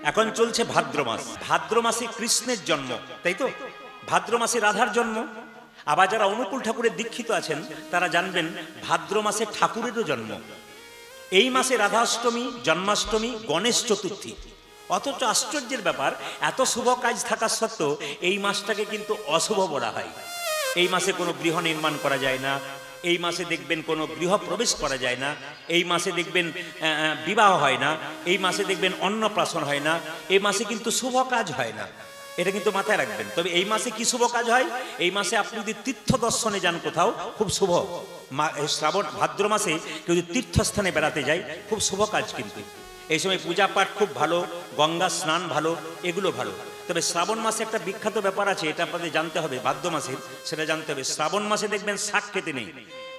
এখন চলছে ভাদ্র মাস, ভাদ্র মাসে কৃষ্ণের জন্ম, তাই তো? ভাদ্র মাসে রাধার জন্ম। আবার যারা অনুকূল ঠাকুরের দীক্ষিত আছেন তারা জানবেন ভাদ্র মাসে ঠাকুরেরও জন্ম। এই মাসে রাধাষ্টমী, জন্মাষ্টমী, গণেশ চতুর্থী। অথচ আশ্চর্যের ব্যাপার, এত শুভ কাজ থাকা সত্ত্বেও এই মাসটাকে কিন্তু অশুভ বলা হয়। এই মাসে কোনো গৃহ নির্মাণ করা যায় না, এই মাসে দেখবেন কোনো গৃহ প্রবেশ করা যায় না, এই মাসে দেখবেন বিবাহ হয় না, এই মাসে দেখবেন অন্নপ্রাশন হয় না, এই মাসে কিন্তু শুভ কাজ হয় না। এটা কিন্তু মাথায় রাখবেন। তবে এই মাসে কি শুভ কাজ হয়? এই মাসে আপনি যদি তীর্থ দর্শনে যান কোথাও, খুব শুভ। শ্রাবণ ভাদ্র মাসে কেউ যদি তীর্থস্থানে বেড়াতে যায়, খুব শুভ কাজ। কিন্তু এই সময় পূজা পাঠ খুব ভালো, গঙ্গা স্নান ভালো, এগুলো ভালো। তবে শ্রাবণ মাসে একটা বিখ্যাত ব্যাপার আছে, এটা আপনাদের জানতে হবে। ভাদ্র মাসে সেটা জানতে হবে। শ্রাবণ মাসে দেখবেন শাক খেতে নেই।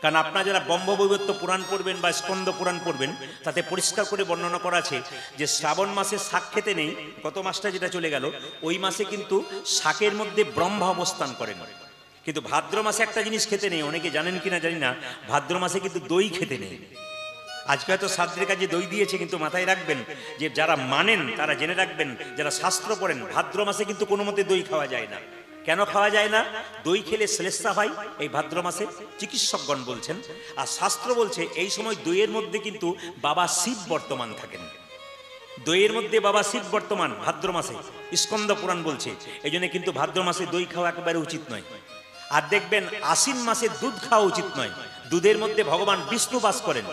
কারণ আপনারা যারা ব্রহ্মবৈবর্ত পুরাণ পড়বেন বা স্কন্দ পুরাণ পড়বেন, তাতে পরিষ্কার করে বর্ণনা করা আছে যে শ্রাবণ মাসে শাক খেতে নেই। গত মাসটা যেটা চলে গেল, ওই মাসে কিন্তু শাকের মধ্যে ব্রহ্মা অবস্থান করেন। কিন্তু ভাদ্র মাসে একটা জিনিস খেতে নেই, অনেকে জানেন কিনা জানি না, ভাদ্র মাসে কিন্তু দই খেতে নেই। আজকে হয়তো শাস্ত্রের কাজে দই দিয়েছে, কিন্তু মাথায় রাখবেন যে যারা মানেন তারা জেনে রাখবেন, যারা শাস্ত্র পড়েন, ভাদ্র মাসে কিন্তু কোনো মতে দই খাওয়া যায় না। কেন খাওয়া যায় না? দই খেলে শ্লেষা হয় এই ভাদ্র মাসে, চিকিৎসকগণ বলছেন। আর শাস্ত্র বলছে এই সময় দইয়ের মধ্যে কিন্তু বাবা শিব বর্তমান থাকেন। দইয়ের মধ্যে বাবা শিব বর্তমান ভাদ্র মাসে, স্কন্দ পুরাণ বলছে। এই জন্য কিন্তু ভাদ্র মাসে দই খাওয়া একেবারে উচিত নয়। আর দেখবেন আশ্বিন মাসে দুধ খাওয়া উচিত নয়। দুধের মধ্যে ভগবান বিষ্ণু বাস করেন,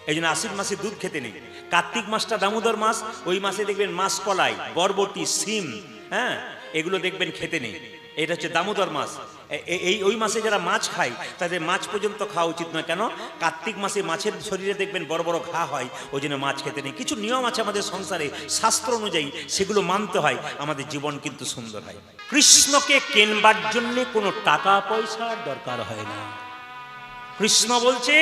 এই জন্য আশ্বিন মাসে দুধ খেতে নেই। কার্তিক মাসটা দামোদর মাস, ওই মাসে দেখবেন মাসকলাই, বরবটি, শিম, হ্যাঁ, এগুলো দেখবেন খেতে নেই। এটা হচ্ছে দামোদর মাস। ওই মাসে যারা মাছ খায় তাদের মাছ পর্যন্ত খাওয়া উচিত নয়। কেন? কার্তিক মাসে মাছের শরীরে দেখবেন বড় বড় ঘা হয়, ওই জন্য মাছ খেতে নেই। কিছু নিয়ম আছে আমাদের সংসারে, শাস্ত্র অনুযায়ী, সেগুলো মানতে হয়, আমাদের জীবন কিন্তু সুন্দর হয়। কৃষ্ণকে কেনবার জন্য কোনো টাকা পয়সার দরকার হয় না। কৃষ্ণ বলছে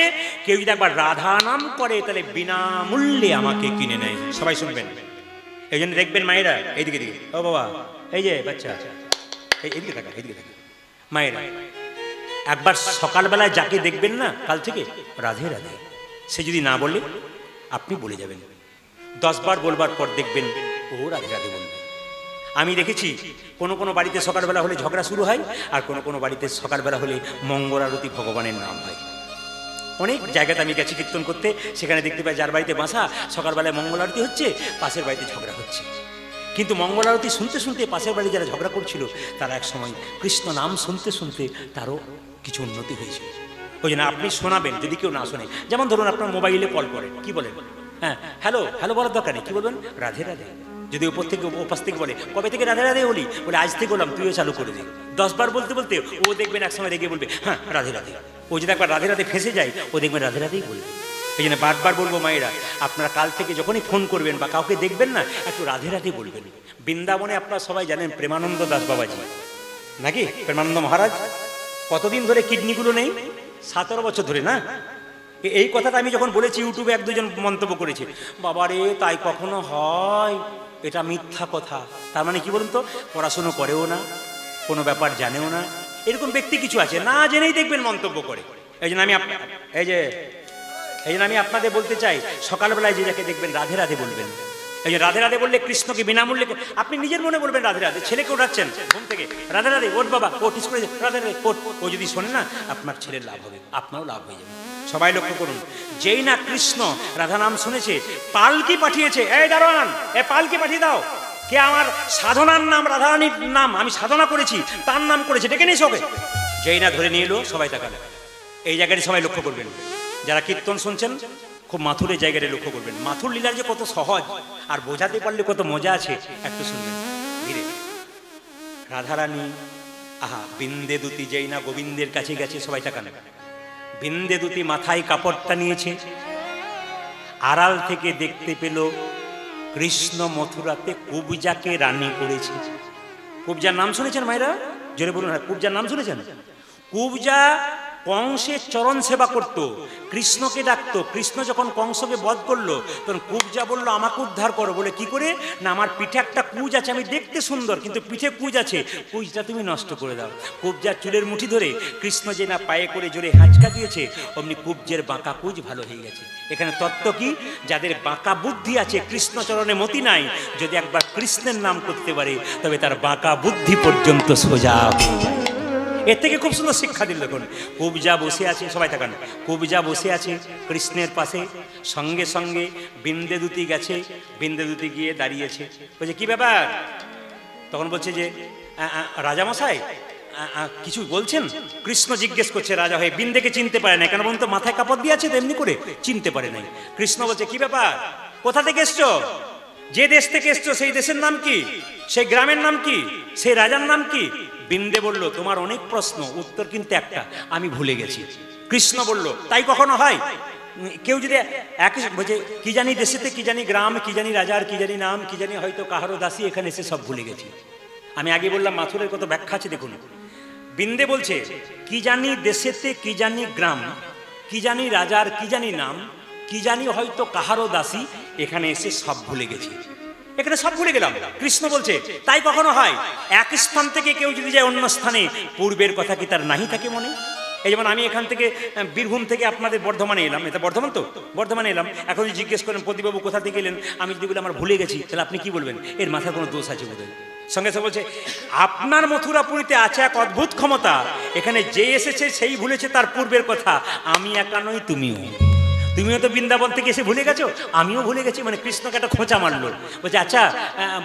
কেউ যদি একবার রাধা নাম করে তাহলে বিনামূল্যে আমাকে কিনে নেয়। সবাই শুনবেন। এই জন্য দেখবেন মায়েরা, এইদিকে দিকে, ও বাবা, এই যে বাচ্চা, এইদিকে থাকা, এইদিকে থাকা, মায়েরা একবার সকালবেলায় যাকে দেখবেন না কাল থেকে রাধে রাধে, সে যদি না বলে আপনি বলে যাবেন। 10 বার বলবার পর দেখবেন ও রাধে রাধে বলবে। আমি দেখেছি কোনো কোনো বাড়িতে সকালবেলা হলে ঝগড়া শুরু হয়, আর কোনো কোনো বাড়িতে সকালবেলা হলে মঙ্গল আরতি ভগবানের নাম হয়। অনেক জায়গাতে আমি গেছি কীর্তন করতে, সেখানে দেখতে পাই যার বাড়িতে বাসা সকালবেলায় মঙ্গল আরতি হচ্ছে, পাশের বাড়িতে ঝগড়া হচ্ছে। কিন্তু মঙ্গল আরতি শুনতে শুনতে পাশের বাড়ি যারা ঝগড়া করছিল তারা এক সময় কৃষ্ণ নাম শুনতে শুনতে তারও কিছু উন্নতি হয়েছিল। ওই জন্য আপনি শোনাবেন যদি কেউ না শোনে। যেমন ধরুন আপনার মোবাইলে কল করেন, কি বলেন? হ্যাঁ, হ্যালো হ্যালো বলার দরকার নেই, কি বলবেন? রাধে রাধে। যদি উপর থেকে উপাস থেকে বলে কবে থেকে রাধে রাধে বলি, বলে আজ থেকে বললাম, তুইও চালু করে দে। 10 বার বলতে বলতে ও দেখবেন এক সময় রেগে বলবে হ্যাঁ রাধে রাধে। ও যদি একবার রাধে রাধে ফেসে যায়, ও দেখবেন রাধে রাধেই বলবে। এই জন্য বারবার বলবো মায়েরা, আপনারা কাল থেকে যখনই ফোন করবেন বা কাউকে দেখবেন না, একটু রাধে রাধে বলবেন। বৃন্দাবনে আপনারা সবাই জানেন প্রেমানন্দ দাস বাবাজি, নাকি প্রেমানন্দ মহারাজ কতদিন ধরে কিডনিগুলো নেই? 17 বছর ধরে না? এই কথাটা আমি যখন বলেছি, ইউটিউবে 1-2 জন মন্তব্য করেছে, বাবারে তাই কখনো হয়? এটা মিথ্যা কথা। তার মানে কি বলুন তো, পড়াশুনো করেও না, কোনো ব্যাপার জানেও না, এরকম ব্যক্তি কিছু আছে, না জেনেই দেখবেন মন্তব্য করে। এই জন্য আমি আপনাদের বলতে চাই, সকালবেলায় যে যাকে দেখবেন রাধে রাধে বলবেন। এই যে রাধে রাধে বললে কৃষ্ণকে বিনামূল্যে, আপনি নিজের মনে বলবেন রাধে রাধে। ছেলেকে ওঠাচ্ছেন ঘুম থেকে, রাধে রাধে ওঠ বাবা, ওঠ স্কুলে রাধে রাধে ওঠ। ও যদি শোনে না, আপনার ছেলের লাভ হবে, আপনারও লাভ হয়ে যাবে। সবাই লক্ষ্য করুন, যেই না কৃষ্ণ রাধা নাম শুনেছে, পালকি পাঠিয়েছে, এই দারোয়ান এ পালকি পাঠিয়ে দাও, কে আমার সাধনার নাম রাধারানীর নাম আমি সাধনা করেছি তার নাম করেছে, ডেকে নিয়ে সবে। যেই না ধরে নিয়ে এলো, সবাই তাকালে। এই জায়গাটি সবাই লক্ষ্য করবেন, যারা কীর্তন শুনছেন খুব মাথুরের জায়গাটা লক্ষ্য করবেন। মাথুর লীলার যে কত সহজ আর বোঝাতে পারলে কত মজা আছে, একটু শুনবেন ধীরে। রাধারানী আহা বিন্দে দুতি যেই না গোবিন্দের কাছে গেছে, সবাই তাকালে। বিন্দে দুতি মাথায় কাপড়টা নিয়েছে, আড়াল থেকে দেখতে পেল কৃষ্ণ মথুরাতে কুবজাকে রানী করেছে। কুবজার নাম শুনেছেন মায়েরা? জোরে বলুন, কুবজার নাম শুনেছেন? কুবজা কংসের চরণ সেবা করত, কৃষ্ণকে ডাকতো। কৃষ্ণ যখন কংসকে বধ করলো তখন কুবজা বলল আমাকে উদ্ধার করো। বলে কি করে? না আমার পিঠে একটা কুঁজ আছে, আমি দেখতে সুন্দর কিন্তু পিঠে কুঁজ আছে, কুঁজটা তুমি নষ্ট করে দাও। কুবজার চুলের মুঠি ধরে কৃষ্ণ যে না পায়ে করে জোরে হাঁচকা দিয়েছে, অমনি কুবজের বাঁকা কুঁজ ভালো হয়ে গেছে। এখানে তত্ত্ব কি? যাদের বাঁকা বুদ্ধি আছে, কৃষ্ণচরণে মতি নাই, যদি একবার কৃষ্ণের নাম করতে পারে তবে তার বাঁকা বুদ্ধি পর্যন্ত সোজা হয়ে যায়। এর থেকে খুব সুন্দর শিক্ষা দিল। দেখুন কুবজা বসে আছে, সবাই থাকান, কুবজা বসে আছে কৃষ্ণের পাশে, সঙ্গে সঙ্গে বিন্দেদূতি গেছে, বিন্দেদূতি গিয়ে দাঁড়িয়েছে, বলছে কি ব্যাপার? তখন বলছে যে রাজামশাই কিছু বলছেন? কৃষ্ণ জিজ্ঞেস করছে রাজা হয়ে, বিন্দেকে চিনতে পারে না, কেন বলতো মাথায় কাপড় দিয়ে আছে তো এমনি করে চিনতে পারে নাই। কৃষ্ণ বলছে কি ব্যাপার, কোথা থেকে এসছো? যে দেশ থেকে এসছো সেই দেশের নাম কি? সেই গ্রামের নাম কি? সেই রাজার নাম কি? বিন্দে বলল তোমার অনেক প্রশ্ন, উত্তর কিন্তু একটা, আমি ভুলে গেছি। কৃষ্ণ বলল তাই কখনো হয়? কেউ যদি একই বলছে কি জানি দেশেতে, কি জানি গ্রাম, কি জানি রাজার, কি জানি নাম, কি জানি হয়তো কাহারও দাসী, এখানে এসে সব ভুলে গেছি। আমি আগে বললাম মাথুরের কত ব্যাখ্যা আছে দেখুন। বিন্দে বলছে কি জানি দেশেতে, কি জানি গ্রাম, কি জানি রাজার, কি জানি নাম, কি জানি হয়তো কাহারও দাসী, এখানে এসে সব ভুলে গেছি, এখানে সব ভুলে গেলাম। কৃষ্ণ বলছে তাই কখনো হয়? এক স্থান থেকে কেউ যদি যায় অন্য স্থানে, পূর্বের কথা কি তার নাহি থাকে মনে? এই যেমন আমি এখান থেকে বীরভূম থেকে আপনাদের বর্ধমানে এলাম, এটা বর্ধমান তো, বর্ধমানে এলাম, এখন যদি জিজ্ঞেস করেন প্রদীপবাবু কোথা থেকে এলেন, আমি যদি বলি আমার ভুলে গেছি, তাহলে আপনি কি বলবেন? এর মাথায় কোনো দোষ আছে বোধহয়। সঙ্গে সঙ্গে বলছে আপনার মথুরাপুরীতে আছে এক অদ্ভুত ক্ষমতা, এখানে যে এসেছে সেই ভুলেছে তার পূর্বের কথা, আমি একা নই, তুমিও। তুমিও তো বৃন্দাবন থেকে এসে ভুলে গেছো, আমিও ভুলে গেছি। মানে কৃষ্ণকে একটা খোঁচা মারলো। বলছে আচ্ছা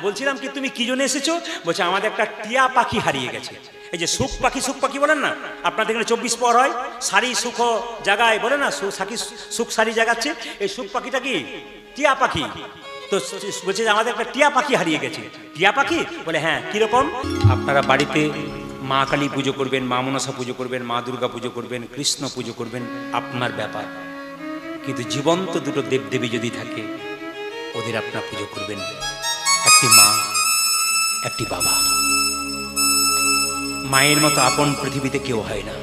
বলছিলাম কি তুমি কি জন্য এসেছো? বলছে আমাদের একটা টিয়া পাখি হারিয়ে গেছে। এই যে সুখ পাখি, সুখ পাখি বলেন না আপনাদের এখানে 24 পর হয়, সারি সুখ জায়গায় বলে না, সুখ সারি জাগাচ্ছে, এই সুখ পাখিটা কি টিয়া পাখি। তো বলছে আমাদের একটা টিয়া পাখি হারিয়ে গেছে। টিয়া পাখি? বলে হ্যাঁ। কিরকম? আপনারা বাড়িতে মা কালী পুজো করবেন, মা মনসা পুজো করবেন, মা দুর্গা পুজো করবেন, কৃষ্ণ পুজো করবেন, আপনার ব্যাপার, কিন্তু জীবন্ত দুটো দেবদেবী যদি থাকে ওদের আপনার পুজো করবেন, একটি মা, একটি বাবা। মায়ের মতো আপন পৃথিবীতে কেউ হয় না।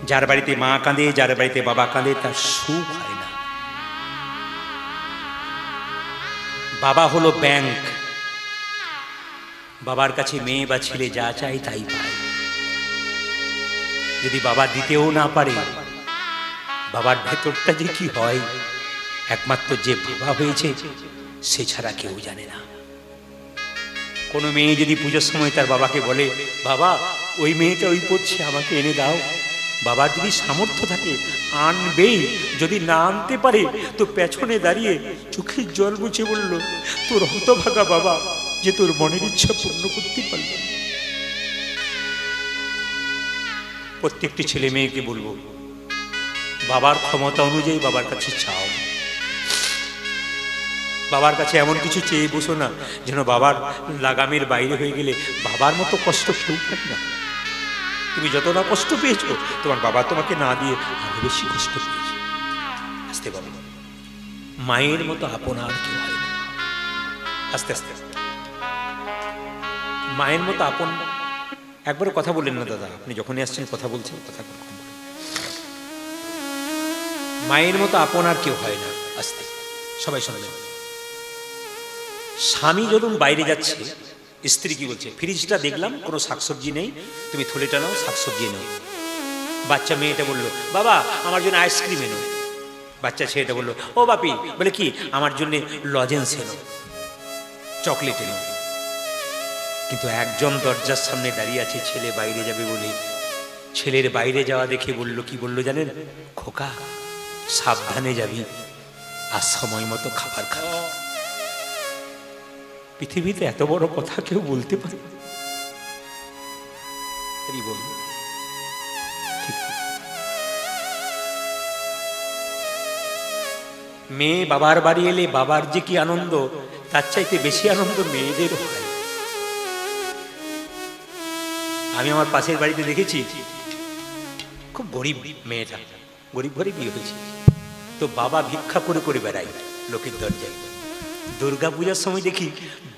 যার বাড়িতে মা কাঁদে, যার বাড়িতে বাবা কাঁদে, তার সুখ হয় না। বাবা হলো ব্যাংক, বাবার কাছে মেয়ে বা ছেলে যা চাই তাই পায়। যদি বাবা দিতেও না পারে, বাবার ভেতরটা যে কি হয় একমাত্র যে বাবা হয়েছে সে ছাড়া কেউ জানে না। কোনো মেয়ে যদি পুজোর সময় তার বাবাকে বলে বাবা ওই মেয়েটা ওই পড়ছে, আমাকে এনে দাও, বাবার যদি সামর্থ্য থাকে আনবেই, যদি না আনতে পারে তো পেছনে দাঁড়িয়ে চোখের জল মুছে বলল তোর হতভাগা বাবা যে তোর মনের ইচ্ছা পূর্ণ করতে পারল। প্রত্যেকটি ছেলে মেয়েকে বলবো বাবার ক্ষমতা অনুযায়ী বাবার কাছে চাও। বাবার কাছে এমন কিছু চেয়ে বসো না যেন বাবার লাগামের বাইরে হয়ে গেলে বাবার মতো কষ্ট কেউ পাবে না। তুমি যত না কষ্ট পেয়েছো তোমার বাবা তোমাকে না দিয়ে আরো বেশি কষ্ট পেয়েছে। আস্তে বাবা, মায়ের মতো আপন আর কেউ হয় না। আস্তে আস্তে মায়ের মতো আপন। একবারও কথা বললেন না দাদা, আপনি যখনই আসছেন কথা বলছেন, কথা মায়ের মতো আপন আর কেউ হয় না। আস্তে সবাই শুনবেন। স্বামী যখন বাইরে যাচ্ছে, স্ত্রী কি বলছে? ফ্রিজটা দেখলাম কোনো শাকসবজি নেই, তুমি থলেটা নাও, শাকসবজি নাও। বাচ্চা মেয়েটা বললো বাবা আমার জন্য আইসক্রিম এনো। বাচ্চা ছেলেটা বললো ও বাপি, বলে কি আমার জন্য লজেন্স এনো, চকলেট এনো। কিন্তু একজন দরজার সামনে দাঁড়িয়ে আছে, ছেলে বাইরে যাবে বলে। ছেলের বাইরে যাওয়া দেখে বলল, কি বললো জানেন? খোকা সাবধানে যাবি আর সময় মতো খাবার খাবি। পৃথিবীতে এত বড় কথা কেউ বলতে পারে? মেয়ে বাবার বাড়ি এলে বাবার যে কি আনন্দ, তার চাইতে বেশি আনন্দ মেয়েদের হয়। আমি আমার পাশের বাড়িতে দেখেছি, খুব গরিব মেয়েটা, গরিব ঘরে বিয়ে হয়েছে, তো বাবা ভিক্ষা করে করে বেড়ায় লোকের দরজায়। দুর্গা পূজার সময় দেখি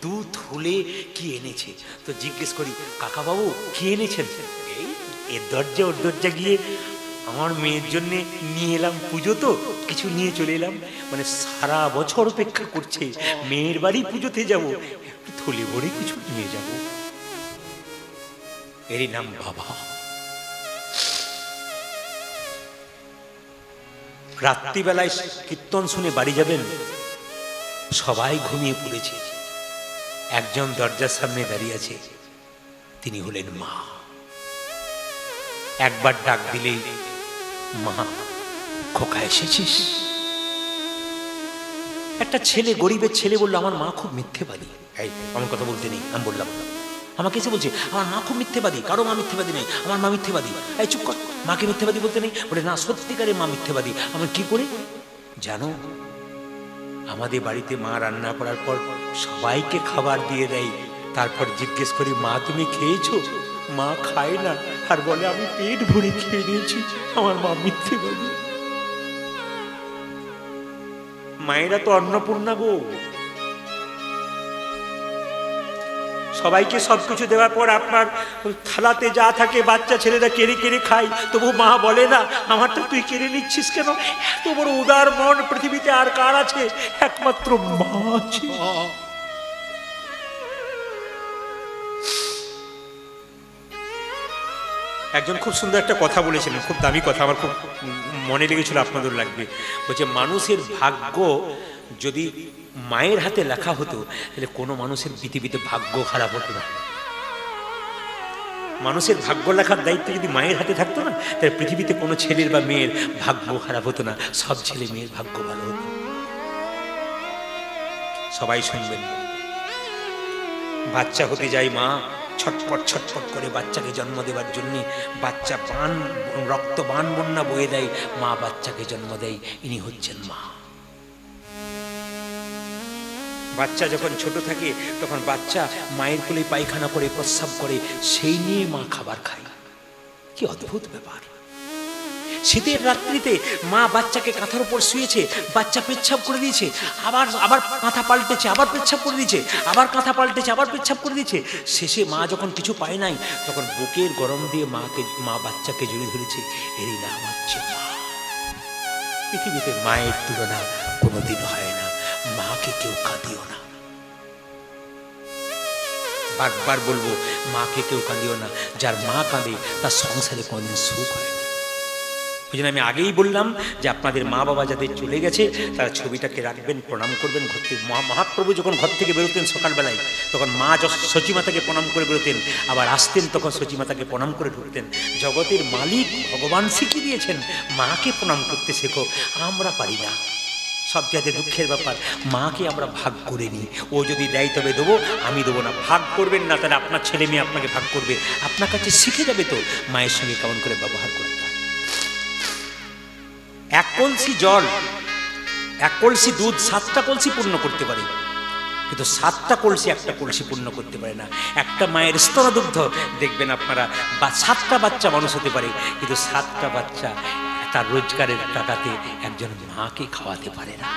দুধ হলে কি এনেছে, তো জিজ্ঞেস করি কাকা বাবু কি এনেছেন? এর দরজা ওর দরজা গিয়ে আমার মেয়ের জন্য নিয়ে এলাম, পুজো তো কিছু নিয়ে চলে এলাম। মানে সারা বছর অপেক্ষা করছে মেয়ের বাড়ি পুজোতে যাব, একটু থলে ভরে কিছু নিয়ে যাব। এরই নাম বাবা। রাত্রিবেলায় কীর্তন শুনে বাড়ি যাবেন, সবাই ঘুমিয়ে পড়েছে, একজন দরজার সামনে দাঁড়িয়ে আছে, তিনি হলেন মা। একবার ডাক দিলেই মা, খোকা এসেছিস? একটা ছেলে, গরিবের ছেলে বললো আমার মা খুব মিথ্যেবাদী। এই আমার কথা বলতে নেই, আমি বললাম, আমাকে এসে বলছে আমার মা খুব মিথ্যেবাদী। কারো মা মিথ্যেবাদী নেই, আমার মা মিথ্যেবাদী। এই চুপ কর, মাকে মিথ্যেবাদী বলতে নেই। বলে না, সত্যিকারে মা মিথ্যেবাদী। আমি কি করে জানো? আমাদের বাড়িতে মা রান্না করার পর সবাইকে খাবার দিয়ে দেয়, তারপর জিজ্ঞেস করি মা তুমি খেয়েছো? মা খায় না, আর বলে আমি পেট ভরে খেয়ে নিয়েছি। আমার মা মিথ্যেবাদী। মায়েরা তো অন্নপূর্ণা গো। সবাইকে সবকিছু দেওয়ার পর আপনার থালাতে যা থাকে বাচ্চা ছেলেরা কেড়ে কেড়ে খায়, তবু মা বলে না আমারটা তুই কেড়ে নিচ্ছিস কেন? এত বড় উদার মন পৃথিবীতে আর কার আছে? একমাত্র মা আছে। একজন খুব সুন্দর একটা কথা বলেছিলেন, খুব দামি কথা, আমার খুব মনে লেগেছিল, আপনাদের লাগবে। বলছে মানুষের ভাগ্য যদি মায়ের হাতে লেখা হতো তাহলে কোনো মানুষের পৃথিবীতে ভাগ্য খারাপ হতো না। মানুষের ভাগ্য লেখার দায়িত্ব যদি মায়ের হাতে থাকতো না, তাহলে পৃথিবীতে কোনো ছেলের বা মেয়ের ভাগ্য খারাপ হতো না, সব ছেলে মেয়ের ভাগ্য ভালো হতো। সবাই শুনবেন, বাচ্চা হতে যায় মা, ছটপট ছটপট করে বাচ্চাকে জন্ম দেওয়ার জন্য বাচ্চা বান রক্ত বান বন্যা বয়ে দেয়, মা বাচ্চাকে জন্ম দেয়, ইনি হচ্ছেন মা। বাচ্চা যখন ছোট থাকে তখন বাচ্চা মায়ের কোলে পায়খানা করে প্রস্রাব করে, সেই নিয়ে মা খাবার খায়। কি অদ্ভুত ব্যাপার! শীতের রাত্রিতে মা বাচ্চাকে কাঁথার উপর শুয়েছে, বাচ্চা পেচ্ছাপ করে দিয়েছে, আবার আবার কাঁথা পাল্টেছে, আবার পেচ্ছাপ করে দিয়েছে, আবার কাঁথা পাল্টেছে, আবার পেচ্ছাপ করে দিয়েছে। শেষে মা যখন কিছু পায় নাই, তখন বুকের গরম দিয়ে মা বাচ্চাকে জড়িয়ে ধরেছে। এরই নাম হচ্ছে মা। পৃথিবীতে মায়ের তুলনা কোনোদিন হয় না। মাকে কেউ কাঁদিও না, বারবার বলবো, মাকে কেউ কাঁদিও না। যার মা কাঁদে তার সংসারে কোনোদিন সুখ হয় না। ওই জন্য আমি আগেই বললাম যে আপনাদের মা বাবা যাদের চলে গেছে তারা ছবিটাকে রাখবেন, প্রণাম করবেন। ঘর থেকে মহাপ্রভু যখন ঘর থেকে বেরোতেন সকালবেলায়, তখন মা সচিমাতাকে প্রণাম করে বেরোতেন, আবার আসতেন তখন সচিমাতাকে প্রণাম করে ঢুকতেন। জগতের মালিক ভগবান শিখিয়ে দিয়েছেন মাকে প্রণাম করতে শেখো, আমরা পারি না। সবচেয়ে দুঃখের ব্যাপার, মাকে আমরা ভাগ করে নিই। ও যদি দেয় তবে দেবো, আমি দেবো না। ভাগ করবেন না, তাহলে আপনার ছেলে মেয়ে আপনাকে ভাগ করবে। আপনার কাছে শিখে যাবে তো মায়ের সঙ্গে কেমন করে ব্যবহার করতে হয়। এক কলসি জল, এক কলসি দুধ 7টা কলসি পূর্ণ করতে পারে, কিন্তু 7টা কলসি একটা কলসি পূর্ণ করতে পারে না। একটা মায়ের স্তনদুগ্ধ দেখবেন আপনারা, বা 7টা বাচ্চা মানুষ হতে পারে, কিন্তু 7টা বাচ্চা তার রোজগারের টাকাতে একজন মাকে খাওয়াতে পারে না।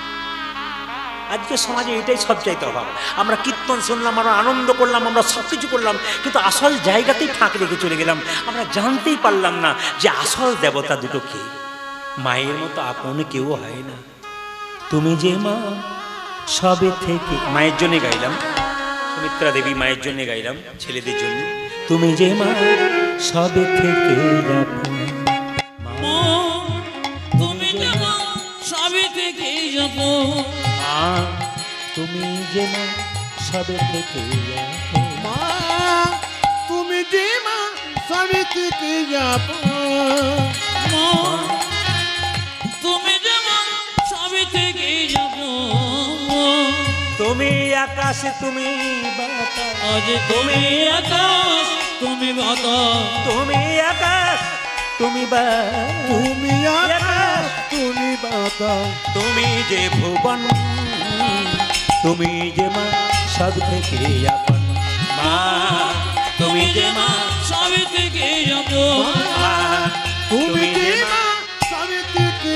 আজকে সমাজে এটাই সবচাইতে অভাব। আমরা কীর্তন শুনলাম, আমরা আনন্দ করলাম, আমরা সব কিছু করলাম, কিন্তু আসল জায়গাতেই ফাঁক রেখে চলে গেলাম। আমরা জানতেই পারলাম না যে আসল দেবতা দুটো কে। মায়ের মতো আপন কেউ হয় না। তুমি যে মা সবে থেকে, মায়ের জন্য গাইলাম, সুমিত্রা দেবী মায়ের জন্য গাইলাম, ছেলেদের জন্য। তুমি যে মা সবে থেকে তুমি যে মা সবে থেকে তুমি যে মা সবে থেকে মা, তুমি যে মা সবে থেকে তুমি যে মা সবে থেকে তুমি আকাশে তুমি বাতাস, আজ তুমি আকাশ তুমি বাতাস, তুমি আকাশ তুমি তুমি আকাশ তুমি বাতাস, তুমি যে ভুবন, তুমি যে মা সব থেকে আপন। মা তুমি যে মা সবে থেকে তুমি যে মা সবে থেকে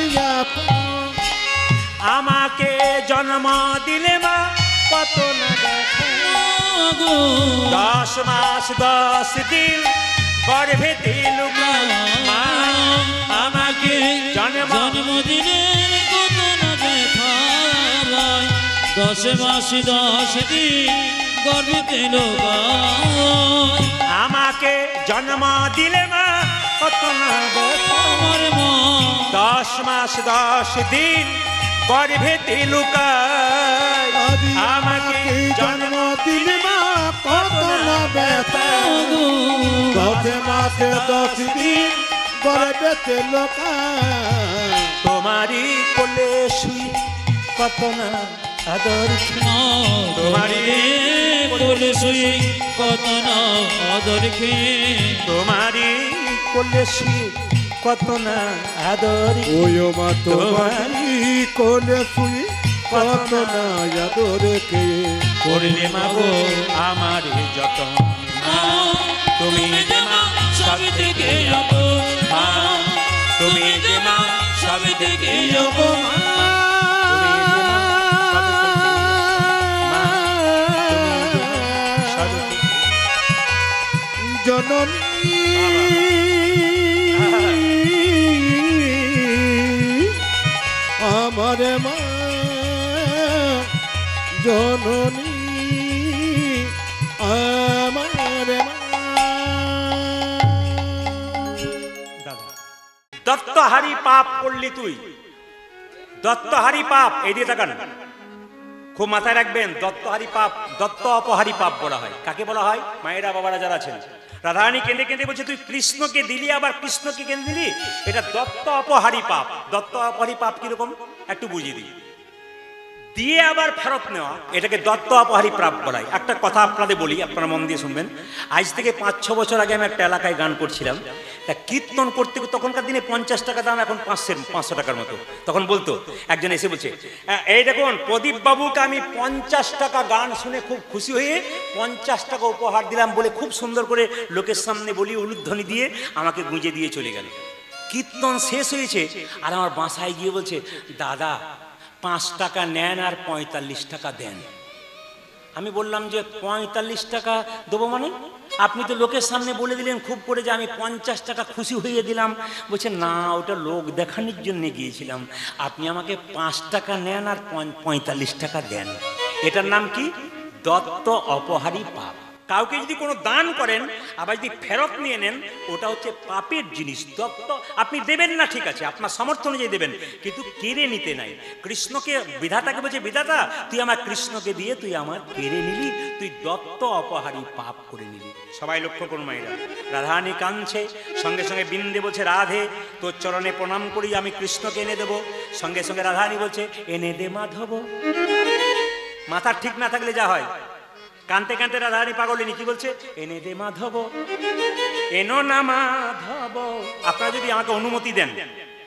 আমাকে জন্ম দিলে মা কত না দেখো, 10 মাস 10 দিন গর্ভেতে লুকায় মা আমাকে জন্ম জন্মদিনের কত না ব্যথা লয়, 10 মাস 10 দিন গর্ভেতে লুকায়। আমাকে জন্ম দিলে মা কত না ব্যথা, আমার মা 10 মাস 10 দিন গর্ভেতে লুকায়। আদি আমাকে জন্ম দিলে মা কত না ব্যথা, 10 মাসে 10 দিন গর্ভেতে লুকায়। তোমারই কোলে শুই কত না আদর খেয়ে, তোমারি কোলে শুই কত না আদর খেয়ে, তোমারই কোলে শুই কত না আদর ওই মা তোমারি কোলে শুই কত না আদরে কে। করলে মাগো আমার যতন মা, তুমি যে মা সব থেকে আপন মা, তুমি যে মা সব থেকে আপন মা, তুমি যে মা সব থেকে মা, তুমি যে মা সব থেকে জননী আমার মা জননী আমার মা। দত্তহারি পাপ করলি তুই, দত্তহারি পাপ। এই দিয়ে তাকান, খুব মাথায় রাখবেন। দত্তহারি পাপ, দত্ত অপহারি পাপ বলা হয়। কাকে বলা হয়? মায়েরা বাবারা যারা আছেন, রাধারানী কেঁদে কেঁদে বলছে তুই কৃষ্ণকে দিলি, আবার কৃষ্ণকে কেঁদে দিলি, এটা দত্ত অপহারি পাপ। দত্ত অপহারি পাপ কিরকম একটু বুঝিয়ে দিই। দিয়ে আবার ফেরত নেওয়া, এটাকে দত্ত অপহারি পাপ বলা হয়। একটা কথা আপনাদের বলি, আপনারা মন দিয়ে শুনবেন। আজ থেকে 5-6 বছর আগে আমি একটা এলাকায় গান করছিলাম, তা কীর্তন করতে তখনকার দিনে 50 টাকা দাম, এখন 500 টাকার মতো। তখন বলতো একজন এসে বলছে, এই দেখুন প্রদীপ বাবুকে আমি 50 টাকা গান শুনে খুব খুশি হয়ে 50 টাকা উপহার দিলাম বলে খুব সুন্দর করে লোকের সামনে বলি উলুধ্বনি দিয়ে আমাকে গুঁজে দিয়ে চলে গেল। কীর্তন শেষ হয়েছে আর আমার বাসায় গিয়ে বলছে, দাদা 5 টাকা নেন আর 45 টাকা দেন। আমি বললাম যে 45 টাকা দেবো মানে? আপনি তো লোকের সামনে বলে দিলেন খুব করে যে আমি 50 টাকা খুশি হয়ে দিলাম। বলছে না, ওটা লোক দেখানোর জন্য গিয়েছিলাম, আপনি আমাকে 5 টাকা নেন আর 45 টাকা দেন। এটার নাম কি? দত্ত অপহারী পাপ। কাউকে যদি কোনো দান করেন আবার যদি ফেরত নিয়ে নেন, ওটা হচ্ছে পাপের জিনিস। দত্ত আপনি দেবেন না, ঠিক আছে, আপনার সামর্থ্য অনুযায়ী দেবেন, কিন্তু কেড়ে নিতে নাই। কৃষ্ণকে, বিধাতাকে বলছে, বিধাতা তুই আমার কৃষ্ণকে দিয়ে তুই আমার কেড়ে নিলি, তুই দত্ত অপহারী পাপ করে নিলি। সবাই লক্ষ্য করুন মায়েরা, রাধারানী কাঁদছে, সঙ্গে সঙ্গে বিন্দে বলছে, রাধে তোর চরণে প্রণাম করি, আমি কৃষ্ণকে এনে দেবো। সঙ্গে সঙ্গে রাধারানী বলছে, এনে দে মাধব। মাথা ঠিক না থাকলে যা হয়, কানতে কানতে রাধারানী পাগলিনী কি বলছে, এনে দে মাধব, এনো না মাধব। আপনারা যদি আমাকে অনুমতি দেন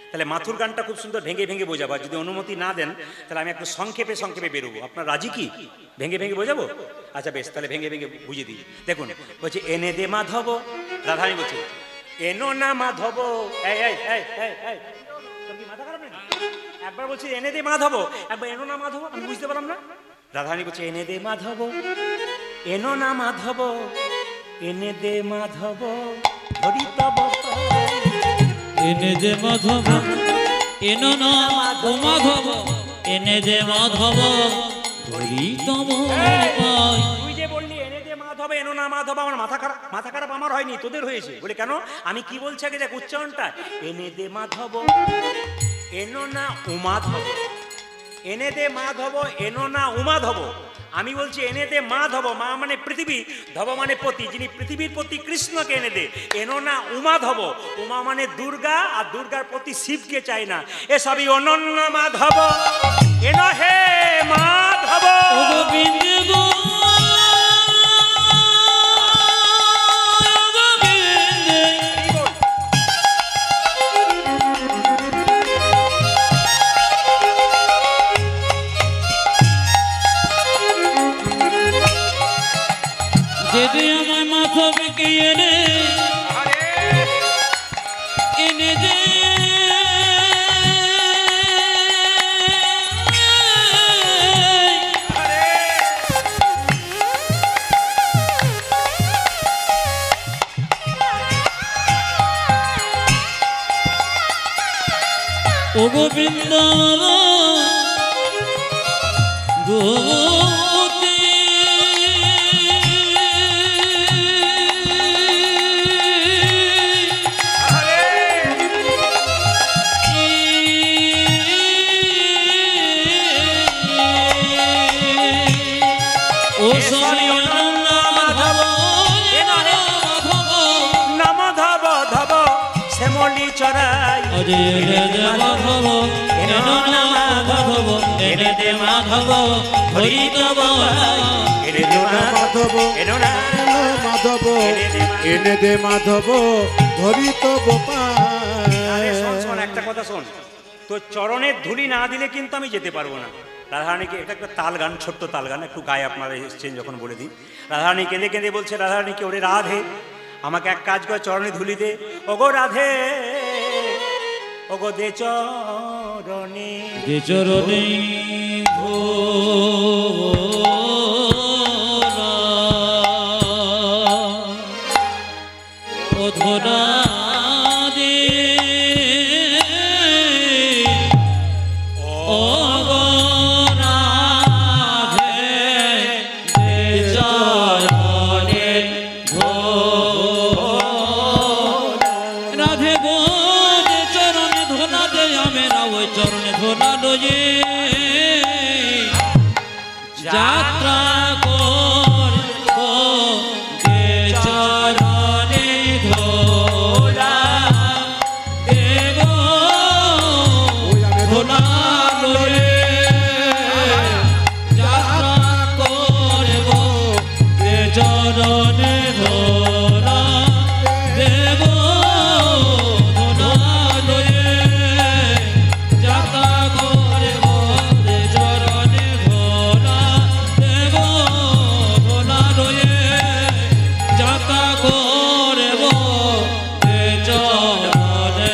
তাহলে মাথুর গানটা খুব সুন্দর ভেঙে ভেঙে বোঝাবো। যদি অনুমতি না দেন তাহলে আমি একটু সংক্ষেপে সংক্ষেপে বেরোবো। আপনার রাজি কি ভেঙে ভেঙে বোঝাবো? আচ্ছা বেশ, তাহলে ভেঙে ভেঙে বুঝিয়ে দিই। দেখুন বলছে, এনে দে মাধব। রাধারানী বলছে, এনো না মাধব। এই এই এই এই এই, তোর কি মাথা খারাপ নাকি? একবার বলছি এনে দে মাধব, একবার এনো না মাধব, আমি বুঝতে পারলাম না। রাধারানী বলছে, এনে দে মাধব, এনো না মাধব, এনে দে মাধব, ধরি তব পাই। এনে যে মাধব, এনো না ও মাধব, এনে যে মাধব, ধরি তব পাই। তুই যে বললি এনে দে মাধব, এনো না মাধব, আমার মাথা খারাপ আমার হয়নি, তোদের হয়েছে। বলে কেন? আমি কি বলছি আগে দেখ উচ্চারণটা। এনে দে মাধব, এনো না উমাধব, এনে দে মাধব, এনো না উমাধব। আমি বলছি এনে দে মাধব, মা মানে পৃথিবী, ধব মানে পতি, যিনি পৃথিবীর পতি কৃষ্ণকে এনে দে। এনো না উমাধব, উমা মানে দুর্গা, আর দুর্গার প্রতি শিবকে চাই না। এসবই অনন্য মাধব, এনো হে মাধব। ও গোবিন্দ গো, যেতে আমার মাধবকে এনে এনে দে, ও গোবিন্দ গোপতি ও স্বামী মাধব নম ধব ধব শ্যামলি চরাই অজয় মাধব মাধব এনে দে মাধব হরিতব মাধব মাধব এনে দে মাধব ধরিত আরে শোন শোন একটা কথা শোন, তোর চরণের ধুলি না দিলে কিন্তু আমি যেতে পারবো না। রাধারানীকে, এটা একটা তাল গান, ছোট্ট তাল গান, একটু গায়ে আপনারা এসছেন যখন বলে দিই। রাধারানী কেঁদে কেঁদে বলছে রাধারানীকে, ওরে রাধে আমাকে এক কাজ করে চরণে ধুলি দে। ওগো রাধে ওগো দে চরণে যে চরণে ধরা দে ও রাধে দে চরণে রাধে গো দে চরণে ধরা দে আমরা ওই চরণে ধরা লয়ে যাত্রা করব দে চরণে ধরা দেব ধরা লয়ে যাত্রা করব দে চরণে ধরা দেব ধরা লয়ে যাত্রা করব দে চরণে ধরা দেব ধরা লয়ে যাত্রা করব দে চরণে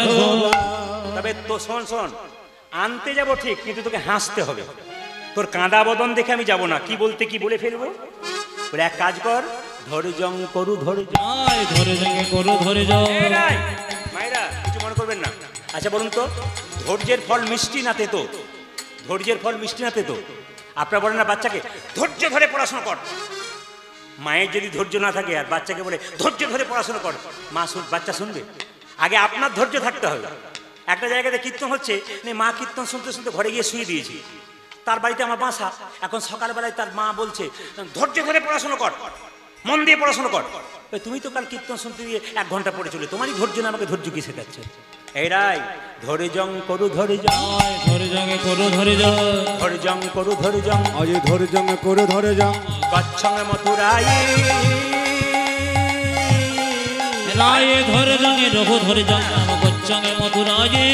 ধরা। তবে তো শোন শোন, আনতে যাব ঠিক, কিন্তু তোকে হাসতে হবে। তোর কাঁদা বদন দেখে আমি যাব না, কি বলতে কি বলে ফেলবো। বলে এক কাজ কর, ধৈর্যং করু ধৈর্য। আয় ধরে যাকে করো ধরে যাও এই নাই, মায়েরা কিছু মনে করবেন না। আচ্ছা বলুন তো, ধৈর্যের ফল মিষ্টি না তেতো? ধৈর্যের ফল মিষ্টি না তেতো? আপনারা বলেন না বাচ্চাকে ধৈর্য ধরে পড়াশোনা কর। মায়ের যদি ধৈর্য না থাকে আর বাচ্চাকে বলে ধৈর্য ধরে পড়াশোনা কর, বাচ্চা শুনবে? আগে আপনার ধৈর্য থাকতে হবে। একটা জায়গাতে কীর্তন হচ্ছে, মা কীর্তন শুনতে শুনতে ঘরে গিয়ে শুয়ে দিয়েছি। তার বাড়িতে আমার বাসা, এখন সকালবেলায় তার মা বলছে ধৈর্য ধরে পড়াশোনা কর, মন দিয়ে পড়াশোনা কর। তুমি তো কাল কীর্তন শুনতে দিয়ে 1 ঘন্টা পড়ে চলে, তোমারই ধৈর্য না, আমাকে ধৈর্য কি শেখাচ্ছে? এইরাই ধৈর্যং করু ধৈর্য, আয় ধরে যাকে করো ধরে যাও ধৈর্যং করু ধৈর্য, আজ ধৈর্যং করে ধরে যাও গচ্ছং মথুরাই রায়ে ধরে যাকে রঘু ধরে যাও নাম গচ্ছাঙ্গে মথুরায়ে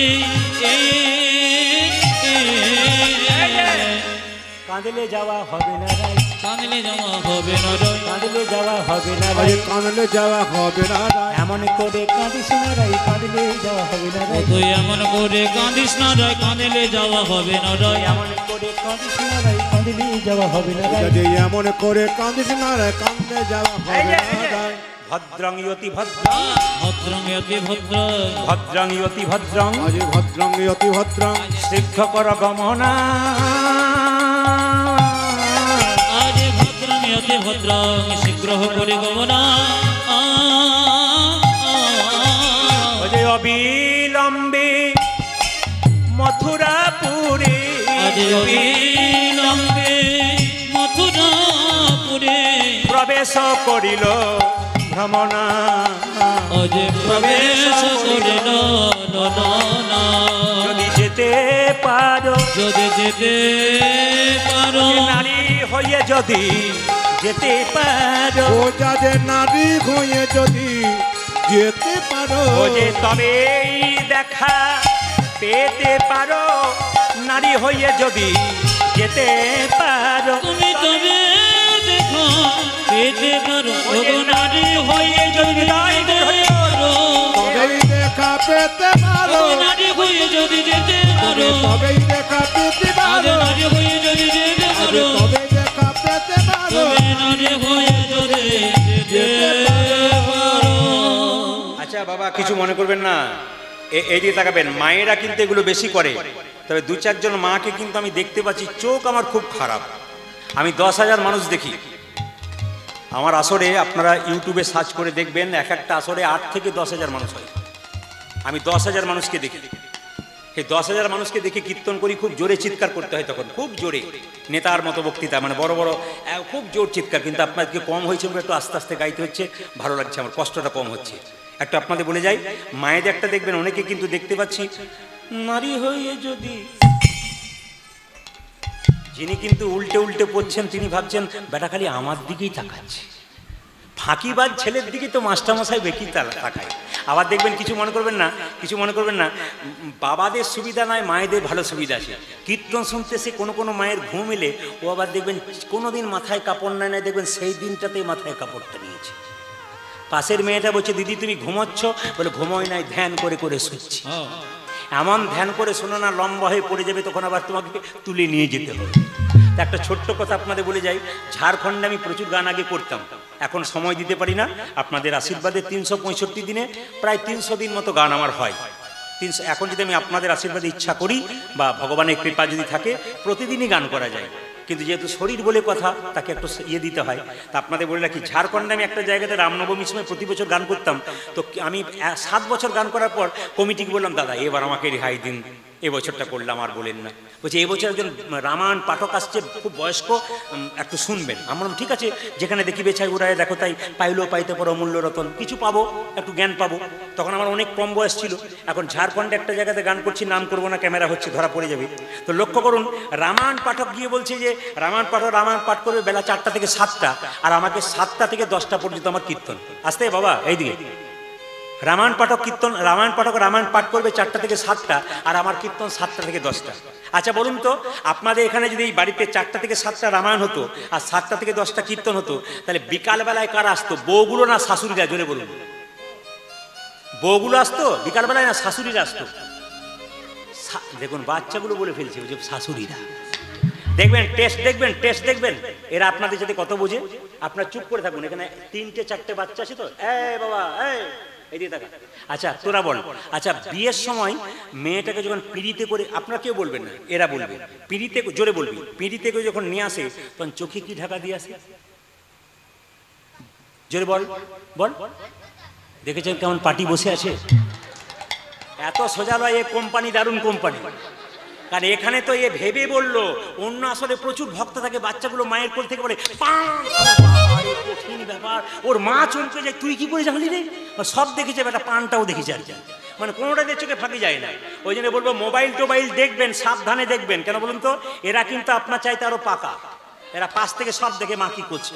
কাঁদলে যাওয়া হবে না রাই, কাঁদলে যাওয়া হবে না রয় কাঁদলে যাওয়া হবে না আজ রাই, কানলে যাওয়া হবে না রায়। এমন করে কাঁদিস না রাই, কাঁদলে যাওয়া হবে না রাই, তুই এমন করে কাঁদিস না রয় কাঁদলে যাওয়া হবে না রয় এমন করে কাঁদিস না রাই, কাঁদলে যাওয়া হবে না রাই। যদি এমন করে কান্দিস না রে, কান্দে যাওয়া এই হবে যে, না রায়। ভদ্রং অতি ভদ্র, ভদ্রং অতি ভদ্র ভদ্রং অতি ভদ্রং, আজ ভদ্রং অতি ভদ্রং সিদ্ধ কর গমনা, আজ ভদ্রং অতি ভদ্রং শীঘ্র করে গমনা ওরে অবিলম্বে মথুরাপুরে, আজ অবিলম্বে মথুরাপুরে প্রবেশ করিল ভ্রমণা, আজ প্রবেশ করিল ননা যদি যেতে পারো, যদি যেতে পারো নারী হয়ে যদি যেতে পারো, ও যাদের নারী হয়ে যদি যেতে পারো, ও যে তবেই দেখা পেতে পারো, নারী হয়ে যদি যেতে পারো, তুমি তবে দেখো পেতে পারো ওগো নারী হয়ে যদি যেতে পারো তবেই দেখা পেতে পারো, ওগো নারী হয়ে যদি যেতে পারো তবেই দেখা পেতে আজ পারো, নারী হয়ে যদি যেতে পারো তবেই দেখা পেতে পারো। তবে নারী হয়ে যদি যেতে পারো আচ্ছা বাবা কিছু মনে করবেন না, এই দিকে তাকাবেন, মায়েরা কিন্তু এগুলো বেশি করে। তবে দু চারজন মাকে কিন্তু আমি দেখতে পাচ্ছি, চোখ আমার খুব খারাপ। আমি 10,000 মানুষ দেখি আমার আসরে, আপনারা ইউটিউবে সার্চ করে দেখবেন, এক একটা আসরে 8 থেকে 10,000 মানুষ হয়। আমি 10,000 মানুষকে দেখি। এই 10,000 মানুষকে দেখে কীর্তন করি, খুব জোরে চিৎকার করতে হয় তখন, খুব জোরে, নেতার মতো বক্তৃতা, মানে বড় বড় খুব জোর চিৎকার। কিন্তু আপনাদেরকে কম হয়েছে, একটু আস্তে আস্তে গাইতে হচ্ছে, ভালো লাগছে, আমার কষ্টটা কম হচ্ছে। একটু আপনাদের বলে যাই, মায়েদের একটা দেখবেন, অনেকে কিন্তু দেখতে পাচ্ছি নারী হয়ে যদি, যিনি কিন্তু উল্টে উল্টে পড়ছেন, তিনি ভাবছেন বেটা খালি আমার দিকেই তাকাচ্ছে, ফাঁকিবাজ ছেলের দিকে তো মাস্টারমশাই বেশি তাকায়। আবার দেখবেন, কিছু মনে করবেন না, কিছু মনে করবেন না, বাবাদের সুবিধা নয়, মায়েদের ভালো সুবিধা আছে। কীর্তন শুনতে সে কোনো কোনো মায়ের ঘুম এলে ও আবার দেখবেন কোনোদিন মাথায় কাপড় নেয় না, দেখবেন সেই দিনটাতেই মাথায় কাপড়টা নিয়েছে। পাশের মেয়েটা বলছে, দিদি তুমি ঘুমোচ্ছ? বলে ঘুমোই নাই, ধ্যান করে করে শুচ্ছি। এমন ধ্যান করে শোনো না, লম্বা হয়ে পড়ে যাবে, তখন আবার তোমাকে তুলে নিয়ে যেতে হবে। একটা ছোট্ট কথা আপনাদের বলে যাই, ঝাড়খণ্ডে আমি প্রচুর গান আগে করতাম, এখন সময় দিতে পারি না। আপনাদের আশীর্বাদে 365 দিনে প্রায় 300 দিন মতো গান আমার হয়। 300, এখন যদি আমি আপনাদের আশীর্বাদে ইচ্ছা করি বা ভগবানের কৃপা যদি থাকে, প্রতিদিনই গান করা যায়। কিন্তু যেহেতু শরীর বলে কথা, তাকে একটু দিতে হয়। তা আপনাদের বলে রাখি, ঝাড়খণ্ডে আমি একটা জায়গাতে রামনবমীর সময় প্রতি বছর গান করতাম। তো আমি 7 বছর গান করার পর কমিটিকে বললাম, দাদা এবার আমাকে রেহাই দিন, এবছরটা করলাম, আর বলেন না। বলছে এবছর একজন রামায়ণ পাঠক আসছে, খুব বয়স্ক, একটু শুনবেন। আমরা ঠিক আছে, যেখানে দেখি বেছাই উড়ায় দেখো তাই, পাইলেও পাইতে পারো অমূল্য রতন, কিছু পাবো, একটু জ্ঞান পাবো। তখন আমার অনেক কম বয়স ছিল। এখন ঝাড়খণ্ডে একটা জায়গাতে গান করছি, নাম করবো না, ক্যামেরা হচ্ছে, ধরা পড়ে যাবে। তো লক্ষ্য করুন, রামায়ণ পাঠক গিয়ে বলছে যে রামায়ণ পাঠ করবে বেলা 4টা থেকে 7টা, আর আমাকে 7টা থেকে 10টা পর্যন্ত আমার কীর্তন। আসতে বাবা এইদিকে, রামায়ণ পাঠক রামায়ণ পাঠ করবে 4টা থেকে 7টা, আর আমার কীর্তন 7টা থেকে 10টা। আচ্ছা বলুন তো, আপনাদের এখানে যদি এই বাড়িতে 4টা থেকে 7টা রামায়ণ হতো আর 7টা থেকে 10টা কীর্তন হতো, তাহলে বিকালবেলায় কারা আসতো? বউগুলো না শাশুড়িরা? জোরে বলুন। বউগুলো আসতো বিকালবেলায় না শাশুড়িরা আসতো? দেখুন বাচ্চাগুলো বলে ফেলছে যে শাশুড়িরা। দেখবেন টেস্ট দেখবেন এরা আপনাদের সাথে কত বোঝে। আপনার চুপ করে থাকুন, এখানে 3-4টে বাচ্চা আছে তো, এই বাবা এই দিয়ে থাকা। আচ্ছা তোরা বল, আচ্ছা বিয়ের সময় মেয়েটাকে যখন পিড়িতে করে, আপনারা কেউ বলবেন না, এরা বলবে, পিড়িতে, জোরে বলবি, পিড়িতে করে যখন নিয়ে আসে তখন চোখে কি ঢাকা দিয়ে আসে? জোরে বল বল। দেখেছেন কেমন পার্টি বসে আছে? এত সোজা নয়, এ কোম্পানি দারুণ কোম্পানি। কারণ এখানে তো এ ভেবে বললো, অন্য আসলে প্রচুর ভক্ত থাকে, বাচ্চাগুলো মায়ের কোল থেকে বলে কঠিন ব্যাপার, ওর মা চমকে যায়, তুই কি করে জানলি রে? সব দেখেছে বেটা, পানটাও দেখেছে, আর মানে কোনোটা দিয়ে চোখে ফাঁকি যায় না। ওই জন্য বলবো মোবাইল টোবাইল দেখবেন, সাবধানে দেখবেন। কেন বলুন তো, এরা কিন্তু আপনার চাইতে আরো পাকা, এরা পাশ থেকে সব দেখে মা কি করছে।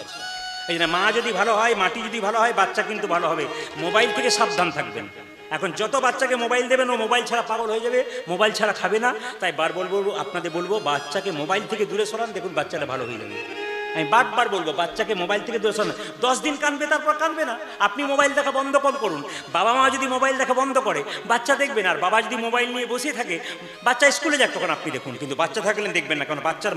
এই জন্য মা যদি ভালো হয়, মাটি যদি ভালো হয়, বাচ্চা কিন্তু ভালো হবে। মোবাইল থেকে সাবধান থাকবেন। এখন যত বাচ্চাকে মোবাইল দেবেন, ও মোবাইল ছাড়া পাগল হয়ে যাবে, মোবাইল ছাড়া খাবে না। তাই আপনাদের বলবো বাচ্চাকে মোবাইল থেকে দূরে সরান, দেখুন বাচ্চাটা ভালো হয়ে যাবে। আমি বারবার বলবো বাচ্চাকে মোবাইল থেকে দূরে সরান। 10 দিন কাঁদবে, তারপর কাঁদবে না। আপনি মোবাইল দেখা বন্ধ করুন। বাবা মা যদি মোবাইল দেখা বন্ধ করে, বাচ্চা দেখবেন। আর বাবা যদি মোবাইল নিয়ে বসে থাকে, বাচ্চা স্কুলে যাক, তখন আপনি দেখুন। কিন্তু বাচ্চা থাকলে দেখবেন না, কারণ বাচ্চার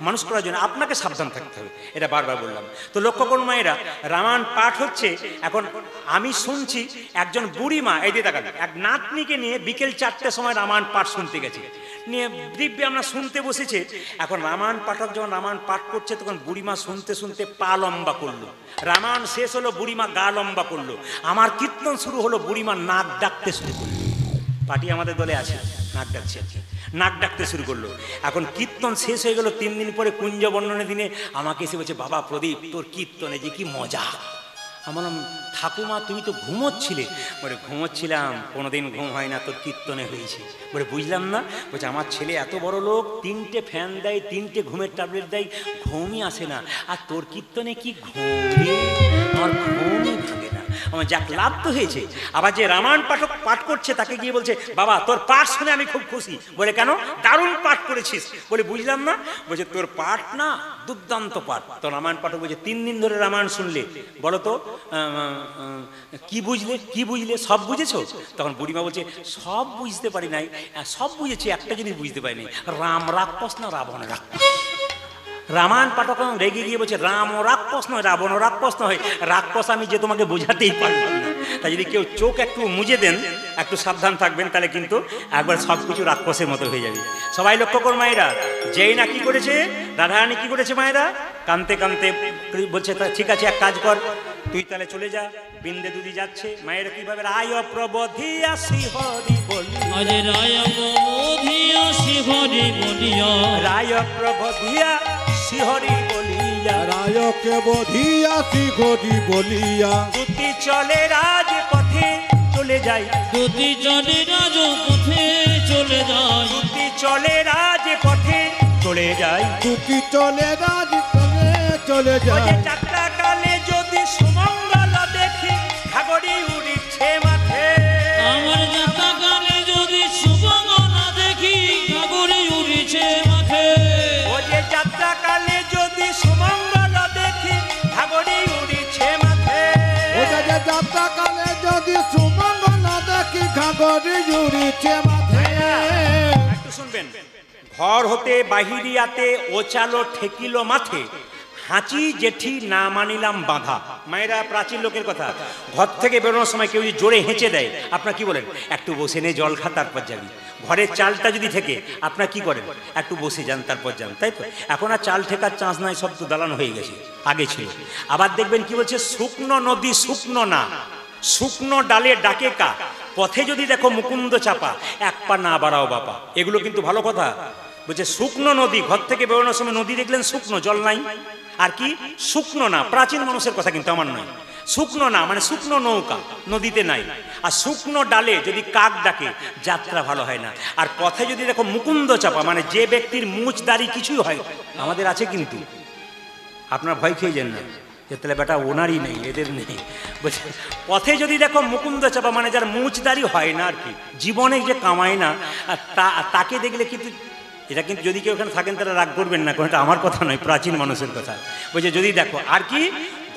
মানুষ করার জন্য আপনাকে সাবধান থাকতে হবে। এটা বারবার বললাম। তো লক্ষ্য করুন মায়েরা, রামায়ণ পাঠ হচ্ছে। এখন আমি শুনছি একজন বুড়ি মা, এই দিয়ে তাকান, এক নাতনিকে নিয়ে বিকেল 4টের সময় রামায়ণ পাঠ শুনতে গেছে, নিয়ে দিব্যি আমরা শুনতে বসেছে। এখন রামায়ণ পাঠক যখন রামায়ণ পাঠ করছে, তখন বুড়িমা শুনতে শুনতে পা লম্বা করলো। রামায়ণ শেষ হলো, বুড়িমা গা লম্বা করলো। আমার কীর্তন শুরু হলো, বুড়িমা নাক ডাকতে শুরু করলো। পার্টি আমাদের দলে আছে, নাক ডাকছে, নাক ডাকতে শুরু করলো। এখন কীর্তন শেষ হয়ে গেল। 3 দিন পরে কুঞ্জ বর্ণনের দিনে আমাকে এসে বলছে, বাবা প্রদীপ, তোর কীর্তনে যে কি মজা। আমার ঠাকুমা তুমি তো ঘুমোচ্ছিলে। বলে ঘুমোচ্ছিলাম, কোনোদিন ঘুম হয় না, তোর কীর্তনে হয়েছে। বলে বুঝলাম না। বলছে আমার ছেলে এত বড় লোক, 3টে ফ্যান দেয়, 3টে ঘুমের ট্যাবলেট দেয়, ঘুমই আসে না, আর তোর কীর্তনে কি ঘুম, আমার ঘুমই ভাঙে না। আমার যাক লাভ তো হয়েছে। আবার যে রামায়ণ পাঠ করছে তাকে গিয়ে বলছে, বাবা তোর পাঠ শুনে আমি খুব খুশি। বলে কেন? দারুণ পাঠ করেছিস। বলে বুঝলাম না। বলছে তোর পাঠ না দুর্দান্ত পাঠ। তো রামায়ণ পাঠক বলছে 3 দিন ধরে রামায়ণ শুনলে, বলো তো কি বুঝলে সব বুঝেছো? তখন বুড়িমা বলছে, সব বুঝতে পারি নাই, সব বুঝেছি, একটা জিনিস বুঝতে পারিনি, রাম রাক্ষস না রাবণ রাক্ষস। রামায়ণ পাঠক রেগে গিয়ে বলছে রাম ও রাক্ষস নয়, রাবণ ও রাক্ষস নয়, রাক্ষস আমি যে তোমাকে বোঝাতেই পারলাম না। তাই যদি কেউ চোখ একটু মুজে দেন, একটু সাবধান থাকবেন, তাহলে কিন্তু একবার সব কিছু রাক্ষসের মতো হয়ে যাবে। সবাই লক্ষ্য কর মায়েরা, যেই না কি করেছে রাধারানী, কি করেছে মায়েরা, কানতে কানতে বলছে ঠিক আছে এক কাজ কর, তুই তাহলে চলে যা। বিন্দে দুদি যাচ্ছে, মায়েরা কিভাবে রায় প্রবোধিয়া শ্রীহরি বলি, রায় প্রবোধিয়া শ্রীহরি বলিয়া, রায় প্রবোধিয়া শ্রীহরি বলিয়া, রায়কে বধিয়া শ্রীহরি বলিয়া, দুটি চলে রাজপথে চলে যায়, দুটি চলে রাজপথে চলে যায়, দুটি চলে রাজপথে চলে যায়, দুটি চলে রাজপথে চলে যায়। যাত্রা কালে যদি সুমঙ্গল দেখি, ঘাগরি উড়িছে মাঠে, আমার যাত্রা কালে যদি সুমঙ্গল দেখি, ঘাগরি উড়িছে মাঠে, ও যে যাত্রা কালে যদি সুমঙ্গল দেখি, ঘাগরি উড়িছে মাঠে, ও যে যাত্রা কালে যদি সুমঙ্গল দেখি, ঘাগরি উড়িছে মাঠে। একটু শুনবেন, ঘর হতে বাহিরিয়াতে ওচালো ঠেকিল মাথে, হাঁচি জেঠি না মানিলাম বাঁধা। মায়েরা প্রাচীন লোকের কথা, ঘর থেকে বেরোনোর সময় কেউ যদি জোরে হেঁচে দেয়, আপনার কি বলেন, একটু বসে নে জল খা তারপর যাবি। ঘরের চালটা যদি থেকে, আপনার কি করেন, একটু বসে যান তারপর যান, তাই তো? এখন আর চাল ঠেকার চান্স নাই, সব তো দালান হয়ে গেছে, আগে ছিল। আবার দেখবেন কি বলছে, শুকনো নদী শুকনো না, শুকনো ডালে ডাকে কা, পথে যদি দেখো মুকুন্দ চাপা, এক পা না বাড়াও বাপা। এগুলো কিন্তু ভালো কথা বলছে। শুকনো নদী, ঘর থেকে বেরোনোর সময় নদী দেখলেন শুকনো, জল নাই, আর কি শুকনো না, প্রাচীন মানুষের কথা কিন্তু আমার নয়। শুকনো না মানে শুকনো নৌকা নদীতে নাই। আর শুকনো ডালে যদি কাক ডাকে, যাত্রা ভালো হয় না। আর পথে যদি দেখো মুকুন্দ চাপা, মানে যে ব্যক্তির মুচ দাড়ি কিছুই হয়, আমাদের আছে কিন্তু, আপনার ভয় খেয়ে যান না যে তাহলে বেটা ওনারই নেই, এদের নেই। বলছে পথে যদি দেখো মুকুন্দ চাপা, মানে যার মুচদারি হয় না আর কি, জীবনে যে কামায় না, তাকে দেখলে কিন্তু, এটা কিন্তু যদি কেউ এখানে থাকেন তারা রাগ করবেন না, কারণ এটা আমার কথা নয়, প্রাচীন মানুষের কথা। বলছে যদি দেখো, আর কি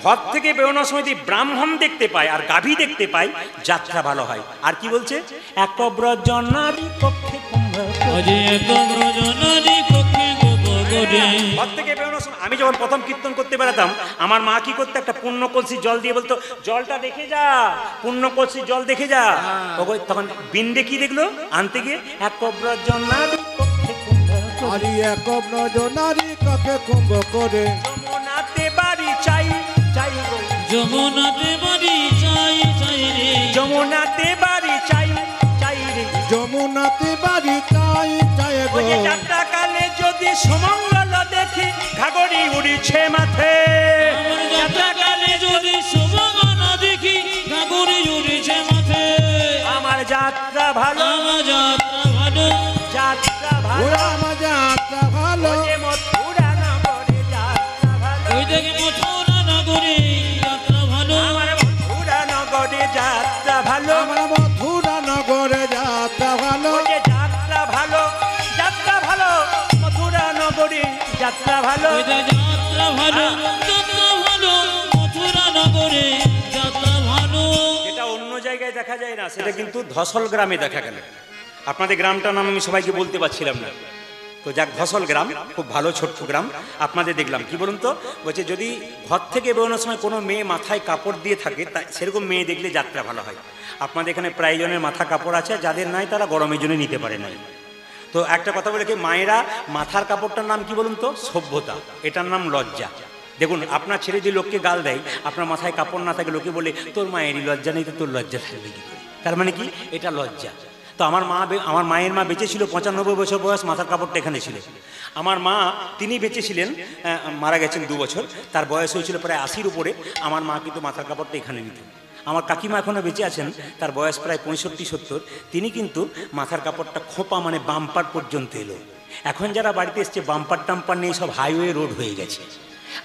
ঘর থেকে বেরোনোর সময় যদি ব্রাহ্মণ দেখতে পায় আর গাভী দেখতে পায়, যাত্রা ভালো হয়। আর কি বলছে, এক ব্রজনারী পক্ষে ঘর থেকে বেরোনোর সময়, আমি যখন প্রথম কীর্তন করতে বেড়াতাম, আমার মা কি করতে, একটা পূর্ণ কলসি জল দিয়ে বলতো, জলটা দেখে যা, পূর্ণ কলসি জল দেখে যা। তখন বিন্দে কি দেখলো আনতে গিয়ে, এক ব্রজনারী পক্ষে আরি এক ব্রজনারী কাকে কুম্ভ করে, যমুনাতে বাড়ি চাই চাই গো, যমুনাতে বাড়ি চাই চাই রে, যমুনাতে বাড়ি চাই চাই রে, যমুনাতে বাড়ি চাই চাই গো। যাত্রা কালে যদি সুমঙ্গল দেখি, ঘাগরি উড়িছে মাঠে, আমার যাত্রা কালে যদি সুমঙ্গল দেখি, ঘাগরি উড়িছে মাঠে, আমার যাত্রা ভালো, আমার যাত্রা ভালো, যাত্রা ভালো, ওরা আমার যাত্রা ভালো, যে মথুরা নগরে যাত্রা ভালো, ওই দেখে মথুরা নগরে যাত্রা ভালো, আমার মথুরা নগরে যাত্রা ভালো, আমার মথুরা নগরে যাত্রা ভালো, যে যাত্রা ভালো, যাত্রা ভালো, মথুরা নগরে যাত্রা ভালো, ওই দেখে যাত্রা ভালো, যাত্রা ভালো, মথুরা নগরে যাত্রা ভালো। যেটা অন্য জায়গায় দেখা যায় না, সেটা কিন্তু ধসল গ্রামে দেখা গেল। আপনাদের গ্রামটার নাম আমি সবাইকে বলতে পারছিলাম না, তো যাক, ধসল গ্রাম খুব ভালো ছোট্ট গ্রাম। আপনাদের দেখলাম কি বলুন তো, বলছে যদি ঘর থেকে বেরোনোর সময় কোনো মেয়ে মাথায় কাপড় দিয়ে থাকে, সেরকম মেয়ে দেখলে যাত্রা ভালো হয়। আপনাদের এখানে প্রায় জনের মাথা কাপড় আছে, যাদের নাই তারা গরমের জন্য নিতে পারে নাই। তো একটা কথা বলে কি, মায়েরা মাথার কাপড়টার নাম কি বলুন তো, সভ্যতা, এটার নাম লজ্জা। দেখুন, আপনার ছেলে যদি লোককে গাল দেয়, আপনার মাথায় কাপড় না থাকে, লোকে বলে তোর মায়েরই লজ্জা নেই, তো তোর লজ্জা থাকবে কি করে? তার মানে কি, এটা লজ্জা। তো আমার মায়ের মা বেঁচে ছিল 95 বছর বয়স, মাথার কাপড়টা এখানে ছিল। আমার মা তিনি বেঁচে ছিলেন, মারা গেছেন 2 বছর, তার বয়স হয়েছিল প্রায় 80-র উপরে। আমার মা কিন্তু মাথার কাপড়টা এখানে নিতেন। আমার কাকিমা এখনও বেঁচে আছেন, তার বয়স প্রায় 65-70, তিনি কিন্তু মাথার কাপড়টা খোপা মানে বাম্পার পর্যন্ত এলো। এখন যারা বাড়িতে এসছে বাম্পার টাম্পার নেই, সব হাইওয়ে রোড হয়ে গেছে।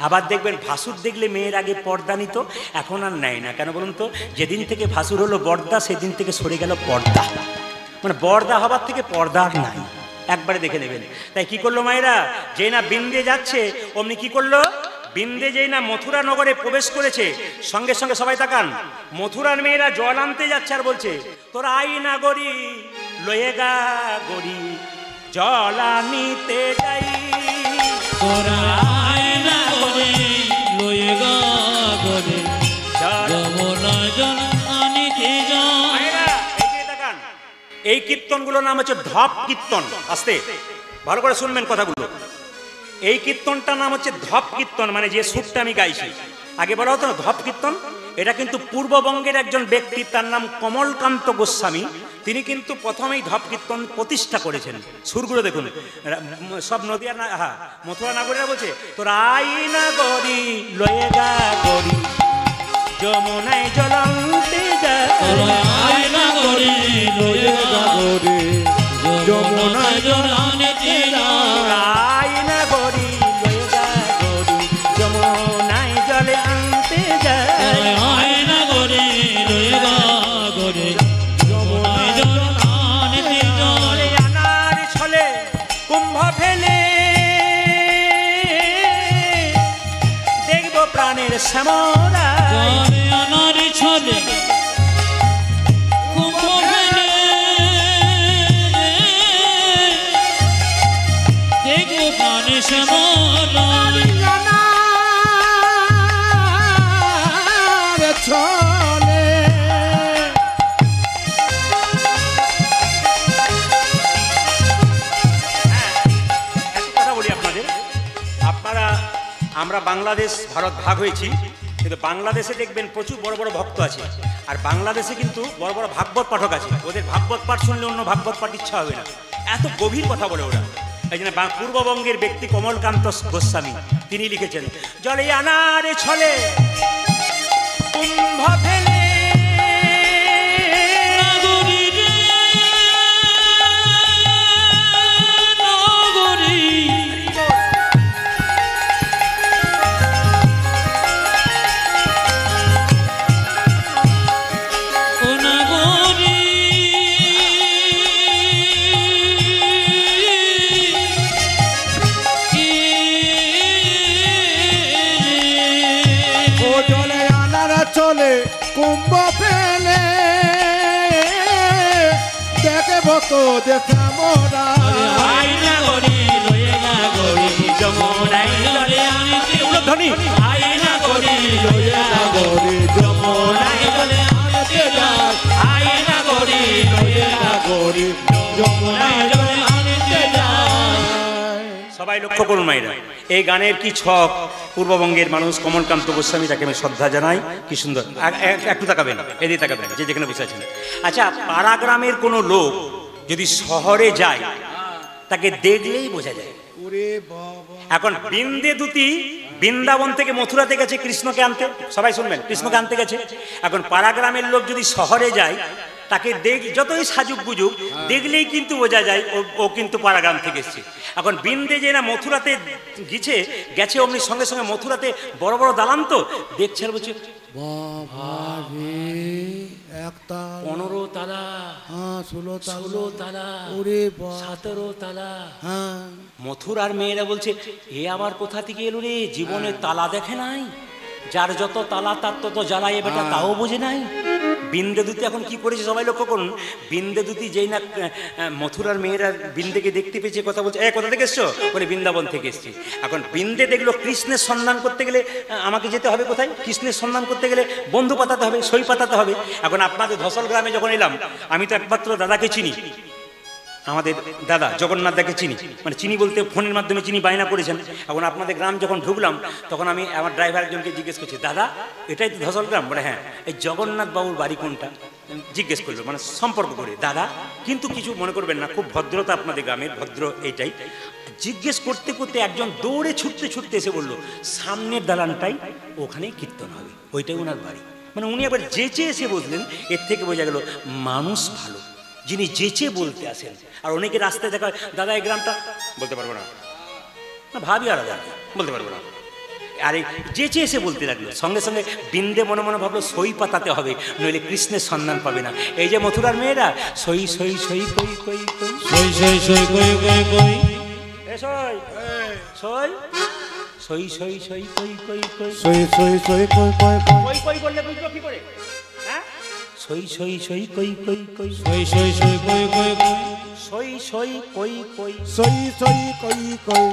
আবার দেখবেন ভাসুর দেখলে মেয়ের আগে পর্দা নিত, এখন আর নেয় না। কেন বলুন তো, যেদিন থেকে ভাসুর হলো বর্দা, সেদিন থেকে সরে গেল পর্দা। মানে বর্দা হবার থেকে পর্দা আর নাই, একবারে দেখে নেবেন। তাই কি করলো মায়েরা, যেই না বিন্দে যাচ্ছে অমনি কি করলো, বিন্দে যেই না মথুরা নগরে প্রবেশ করেছে, সঙ্গে সঙ্গে সবাই তাকান, মথুরার মেয়েরা জল আনতে যাচ্ছে আর বলছে, তোরা আই না গরি লয়ে গা গরি জল আনিতে যাই, তোরা কীর্তনগুলোর নাম হচ্ছে ধপ কীর্তন। আস্তে ভালো করে শুনবেন কথাগুলো। এই কীর্তনটার নাম হচ্ছে ধপ কীর্তন, মানে যে সুরটা আমি গাইছি। আগে বলা হতো না ধপ কীর্তন। এটা কিন্তু পূর্ববঙ্গের একজন ব্যক্তি, তার নাম কমলকান্ত গোস্বামী। তিনি কিন্তু প্রথমেই ধপ কীর্তন প্রতিষ্ঠা করেছেন। সুরগুলো দেখুন, সব নদিয়া না, হ্যাঁ মথুরা নাগরীরা বলছে তোর আইনা গরি লয়ে গা গরি যমুনায় জলন্তে যায়, আয়না করে লয়ে গরে যমুনায় জলানেতে যায়, আইনা গরি লয়ে গা গরি যমুনায় জলে আনতে যায়, আয়না করে লয়ে গরে যমুনায় জলানেতে যায়, আনার ছলে কুম্ভ ফেলে দেখব প্রাণের শ্যামরা, জলে আনার ছলে কুম্ভ ফেলে দেখো প্রাণে শ্যামলায়, চলে একটা কথা বলি আপনাদের, আমরা বাংলাদেশ ভারত ভাগ হয়েছি, কিন্তু বাংলাদেশে দেখবেন প্রচুর বড় বড় ভক্ত আছে, আর বাংলাদেশে কিন্তু বড় বড় ভাগবত পাঠক আছে। ওদের ভাগবত পাঠ শুনলে অন্য ভাগবত পাঠ ইচ্ছা হবে না, এত গভীর কথা বলে ওরা। এই জন্য পূর্ববঙ্গের ব্যক্তি কমলকান্ত গোস্বামী তিনি লিখেছেন জলে আনার ছলে কুম্ভ ফেলে নগরী রে নগরী, ও নগরী ও জলে আনার চলে কুম্ভ ফেলে দেখব তো দেখা মোরা আয়না করে লয়ে গরি যমুনায় জলে আনিতে ধ্বনি আয়না করে লয়ে গরে যমুনায় জলে আনিতে যায়, আয়না করে লয়ে গরে যমুনায় জলে আনিতে যায়। সবাই লক্ষ্য করুন মাইরা, এই গানের কি ছক। পূর্ববঙ্গের মানুষ কমলকান্ত গোস্বামী, তাকে আমি শ্রদ্ধা জানাই। কি সুন্দর, একটু তাকাবেন, এদিকে তাকাবেন, যে যেখানে বসে আছেন। আচ্ছা, পাড়া গ্রামের কোনো লোক যদি শহরে যায় তাকে দেখলেই বোঝা যায়। ওরে বাবা এখন বিন্দে দুতি বৃন্দাবন থেকে মথুরাতে গেছে কৃষ্ণকে আনতে, সবাই শুনবেন, কৃষ্ণকে আনতে গেছে। এখন পাড়া গ্রামের লোক যদি শহরে যায় তাকে যতই সাজুক গুজুক দেখলেই কিন্তু বোঝা যায় ও কিন্তু পাড়াগ্রাম থেকে এসছে। এখন বিন্দে যে না মথুরাতে গেছে অমনি সঙ্গে সঙ্গে মথুরাতে বড় বড় দালান তো দেখছে, আর বলছে বাবা রে একটা 15 তালা, হ্যাঁ 16 তালা, ওরে বাবা 17 তালা। হ্যাঁ মথুরার মেয়েরা বলছে এ আবার কোথা থেকে এলো রে, জীবনে তালা দেখে নাই, যার যত তালা তার তত জ্বালায় বেটা, তাও বোঝে নাই। বিন্দেদূতি এখন কি করেছে সবাই লক্ষ্য করুন। বিন্দেদূতি যেই না মথুরার মেয়েরা বিন্দেকে দেখতে পেয়েছে, কথা বলছে এ কোথা থেকে এসছো, বলে বৃন্দাবন থেকে এসছি। এখন বিন্দে দেখলো কৃষ্ণের সন্ধান করতে গেলে আমাকে যেতে হবে কোথায়, কৃষ্ণের সন্ধান করতে গেলে বন্ধু পাতাতে হবে, সই পাতাতে হবে। এখন আপনাদের ধসল গ্রামে যখন এলাম, আমি তো একমাত্র দাদাকে চিনি, আমাদের দাদা জগন্নাথ দাকে চিনি, মানে চিনি বলতে ফোনের মাধ্যমে চিনি, বায়না করেছেন। এখন আপনাদের গ্রাম যখন ঢুকলাম তখন আমি আমার ড্রাইভার একজনকে জিজ্ঞেস করছি, দাদা এটাই তো ধসল গ্রাম? বলে হ্যাঁ। এই জগন্নাথ বাবুর বাড়ি কোনটা জিজ্ঞেস করলো, মানে সম্পর্ক করে দাদা, কিন্তু কিছু মনে করবেন না, খুব ভদ্রতা আপনাদের গ্রামের, ভদ্র এইটাই। জিজ্ঞেস করতে করতে একজন দৌড়ে ছুটতে ছুটতে এসে বললো সামনের দালানটাই, ওখানেই কীর্তন হবে, ওইটাই ওনার বাড়ি। মানে উনি আবার যেচে এসে বললেন, এর থেকে বোঝা গেল মানুষ ভালো, যিনি যেচে বলতে আসেন। আর অনেকে রাস্তায় দেখা হয়, দাদা এই গ্রামটা বলতে পারবো না, ভাবি আর দাদা বলতে পারবো না, আরে যেচে এসে বলতে লাগলো। সঙ্গে সঙ্গে বিন্দে মনে মনে ভাবলো সই পাতাতে হবে, নইলে কৃষ্ণের সন্ধান পাবে না। এই যে মথুরার মেয়েরা সই সই সই কই কই কই সই সই সই কই কই কই, সই সই সই সই সই কই কই কই সই সই সই কই কই কই কই কই বললে বুঝলো কি করে? হ্যাঁ, সই সই সই কই কই কই সই সই সই কই কই কই, সই সই কই কই সই সই কই কই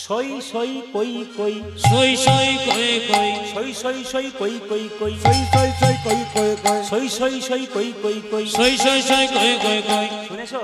সই সই কই কই সই সই কই কই, সই সই সই কই কই কই সই সই সই কই কই কই সই সই সই কই কই কই সই সই সই কই কই কই শুনেছো?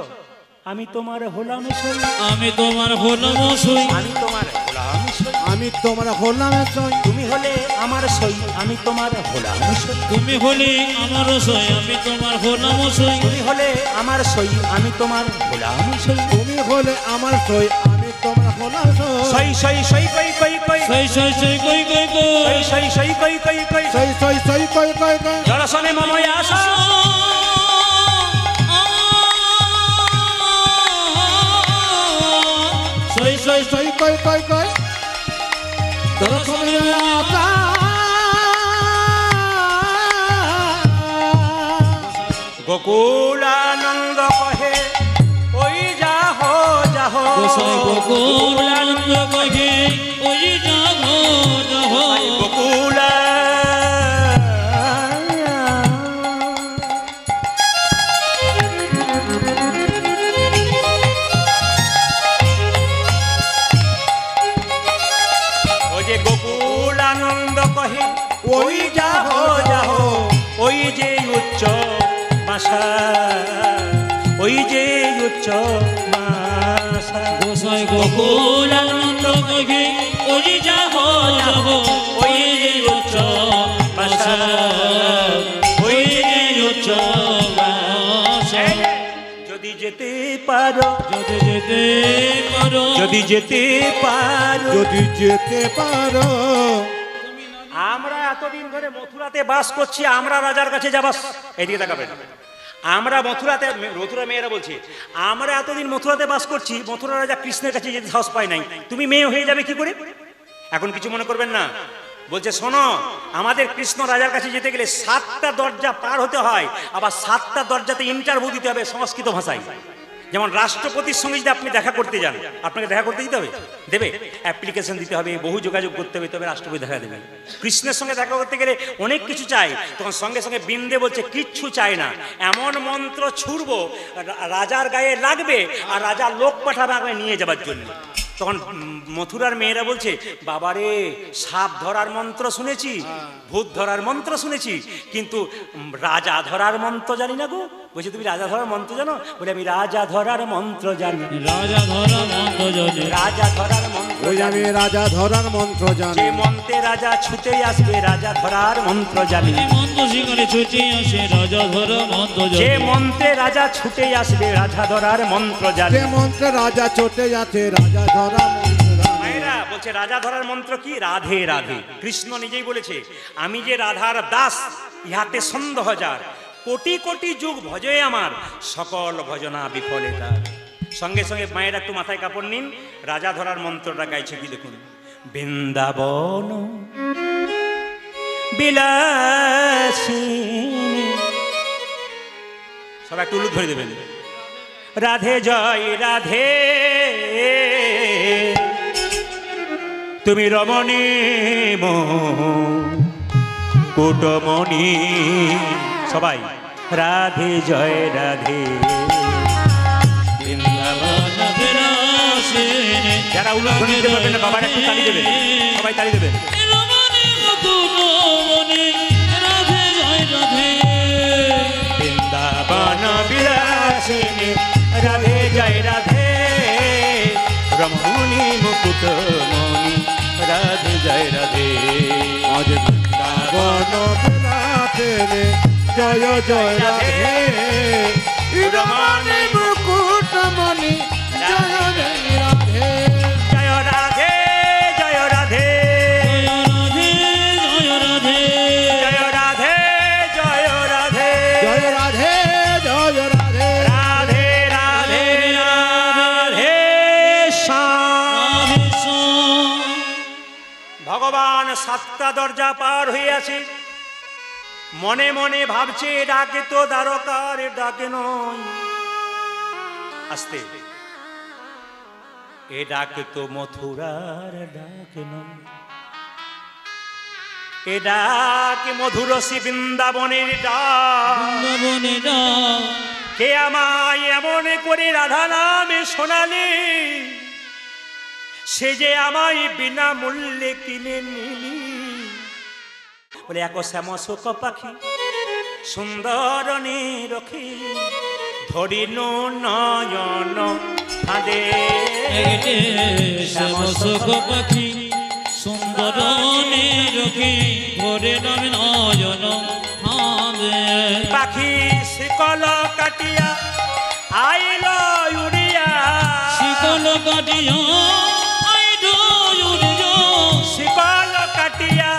আমি তোমার হলাম সই, আমি তোমার হলাম সই, আমি তোমার হলাম সই, আমি তোমার হলাম সই, তুমি হলে আমার সই, আমি তোমার হলাম সই, তুমি হলে আমার সই, আমি তোমার হলাম সই, তুমি হলে আমার সই, আমি তোমার হলাম সই, তুমি হলে আমার সই, আমি তোমার হলাম সই, সই সই সই কই কই কই সই সই সই কই কই কই সই সই সই কই কই কই সই সই সই কই কই কই দর্শনে মময় আশা সই সই সই কই কই কই দর্শনে আশা গোকুলানন্দ কহে ওই যাহো যাহো গোসাই গোকুলানন্দ কহে ওই যাহো যাহো গোকুলা ওই যে গোকুলানন্দ কহে ওই যাহো যাহো ওই যে উচ্চ মাসা ওই যে উচ্চ মাসা গোসাই গোকুলানন্দ কহে ওই যাহো যাহো ওই যে উচ্চ ভাষা ওই যে উচ্চ ভাষা যদি যেতে পারো যদি যেতে পারো যদি যেতে পারো যদি যেতে পারো আমরা এতদিন ধরে মথুরাতে বাস করছি, আমরা রাজার কাছে যাবাস এদিকে তাকাবেন। আমরা মথুরাতে, মথুরা মেয়েরা বলছি, আমরা এতদিন মথুরাতে বাস করছি, মথুরা রাজা কৃষ্ণের কাছে যেতে সাহস পায় নাই, তুমি মেয়ে হয়ে যাবে কি করে? এখন কিছু মনে করবেন না, বলছে শোনো, আমাদের কৃষ্ণ রাজার কাছে যেতে গেলে 7টা দরজা পার হতে হয়, আবার 7টা দরজাতে ইন্টারভিউ দিতে হবে সংস্কৃত ভাষায়। যেমন রাষ্ট্রপতির সঙ্গে যদি আপনি দেখা করতে যান, আপনাকে দেখা করতে দিতে হবে, দেবে, অ্যাপ্লিকেশন দিতে হবে, বহু যোগাযোগ করতে হবে, তবে রাষ্ট্রপতি দেখা দেবে। কৃষ্ণের সঙ্গে দেখা করতে গেলে অনেক কিছু চাই, তখন সঙ্গে সঙ্গে বিন্দে বলছে কিচ্ছু চাই না, এমন মন্ত্র ছুড়বো রাজার গায়ে লাগবে, আর রাজা লোক পাঠাবে আমাকে নিয়ে যাবার জন্য। তখন মথুরার মেয়েরা বলছে, বাবারে সাপ ধরার মন্ত্র শুনেছি, ভূত ধরার মন্ত্র শুনেছি, কিন্তু রাজা ধরার মন্ত্র জানি না গো। বলছে তুমি রাজা ধরার মন্ত্র জানো? বলে আমি রাজা ধরার মন্ত্র জানি, রাজা ধরা মন্ত্র জানে, রাজা ধরার মন্ত্র ওই জানি, আমি রাজা ধরার মন্ত্র জানি, যে মন্ত্রে রাজা ছুটে আসবে রাজা ধরার মন্ত্র জানি, মন্ত্র শিকারে ছুটে আসে রাজা ধরা মন্ত্র যে জানে, মন্ত্রে রাজা ছুটে আসবে রাজা ধরার মন্ত্র জানি। যে মন্ত্রে রাজা চটে যাচ্ছে রাজা ধরা মন্ত্র জানি। মায়েরা বলছে রাজা ধরার মন্ত্র কি? রাধে রাধে। কৃষ্ণ নিজেই বলেছে, আমি যে রাধার দাস, ইহাতে সন্দেহ যার, কোটি কোটি যুগ ভজে আমার, সকল ভজনা বিফলে তার। সঙ্গে সঙ্গে মায়েরা একটু মাথায় কাপড় নিন, রাজা ধরার মন্ত্রটা গাইছে কি দেখুন। বৃন্দাবন বিলাসিনী, সবাই একটু উলুদ ধরে দেবেন। রাধে জয় রাধে, তুমি রমণী কুটমণি, সবাই রাধে জয় রাধে। বৃন্দাবন বিলাসিনী, যারা উল্লঙ্ঘন দিতে পারবেন না বাবার একটু তালি দেবেন, সবাই তালি দেবেন। রমণী কুটমণি, রাধে জয় রাধে। বৃন্দাবন বিলাসিনী, রাধে জয় রাধে, রমণী মুকুটমণি, রাধে জয় রাধে। আজ বৃন্দাবন বিলাসে রে, জয় জয় রাধে, রমণী মুকুটমণি, জয় জয় রাধে, জয় রাধে জয় রাধে, জয় রাধে জয় রাধে, জয় রাধে জয় রাধে, জয় রাধে জয় রাধে, রাধে রাধে রাধে শ্যাম। রাধে শ্যাম। ভগবান 7টা দরজা পার হয়ে আছে, মনে মনে ভাবছে ডাকে তো দ্বারকার ডাকে নয়, আস্তে এ ডাকে তো মথুরার ডাকে নয়, এ ডাকে মধুরসী বৃন্দাবনের ডাক। বৃন্দাবনে ডাক, কে আমায় এমন করে রাধা নামে শোনালি, সে যে আমায় বিনা মূল্যে কিনে নিলি, বলে এক শ্যাম শোক পাখি সুন্দর নিরখি ধরিনু নয়ন ফাঁদে। শ্যাম শোক পাখি সুন্দর নিরখি ধরে নাম নয়ন ফাঁদে। পাখি শিকল কাটিয়া আইল উড়িয়া, শিকল কাটিয়া আইল উড়িয়া, শিকল কাটিয়া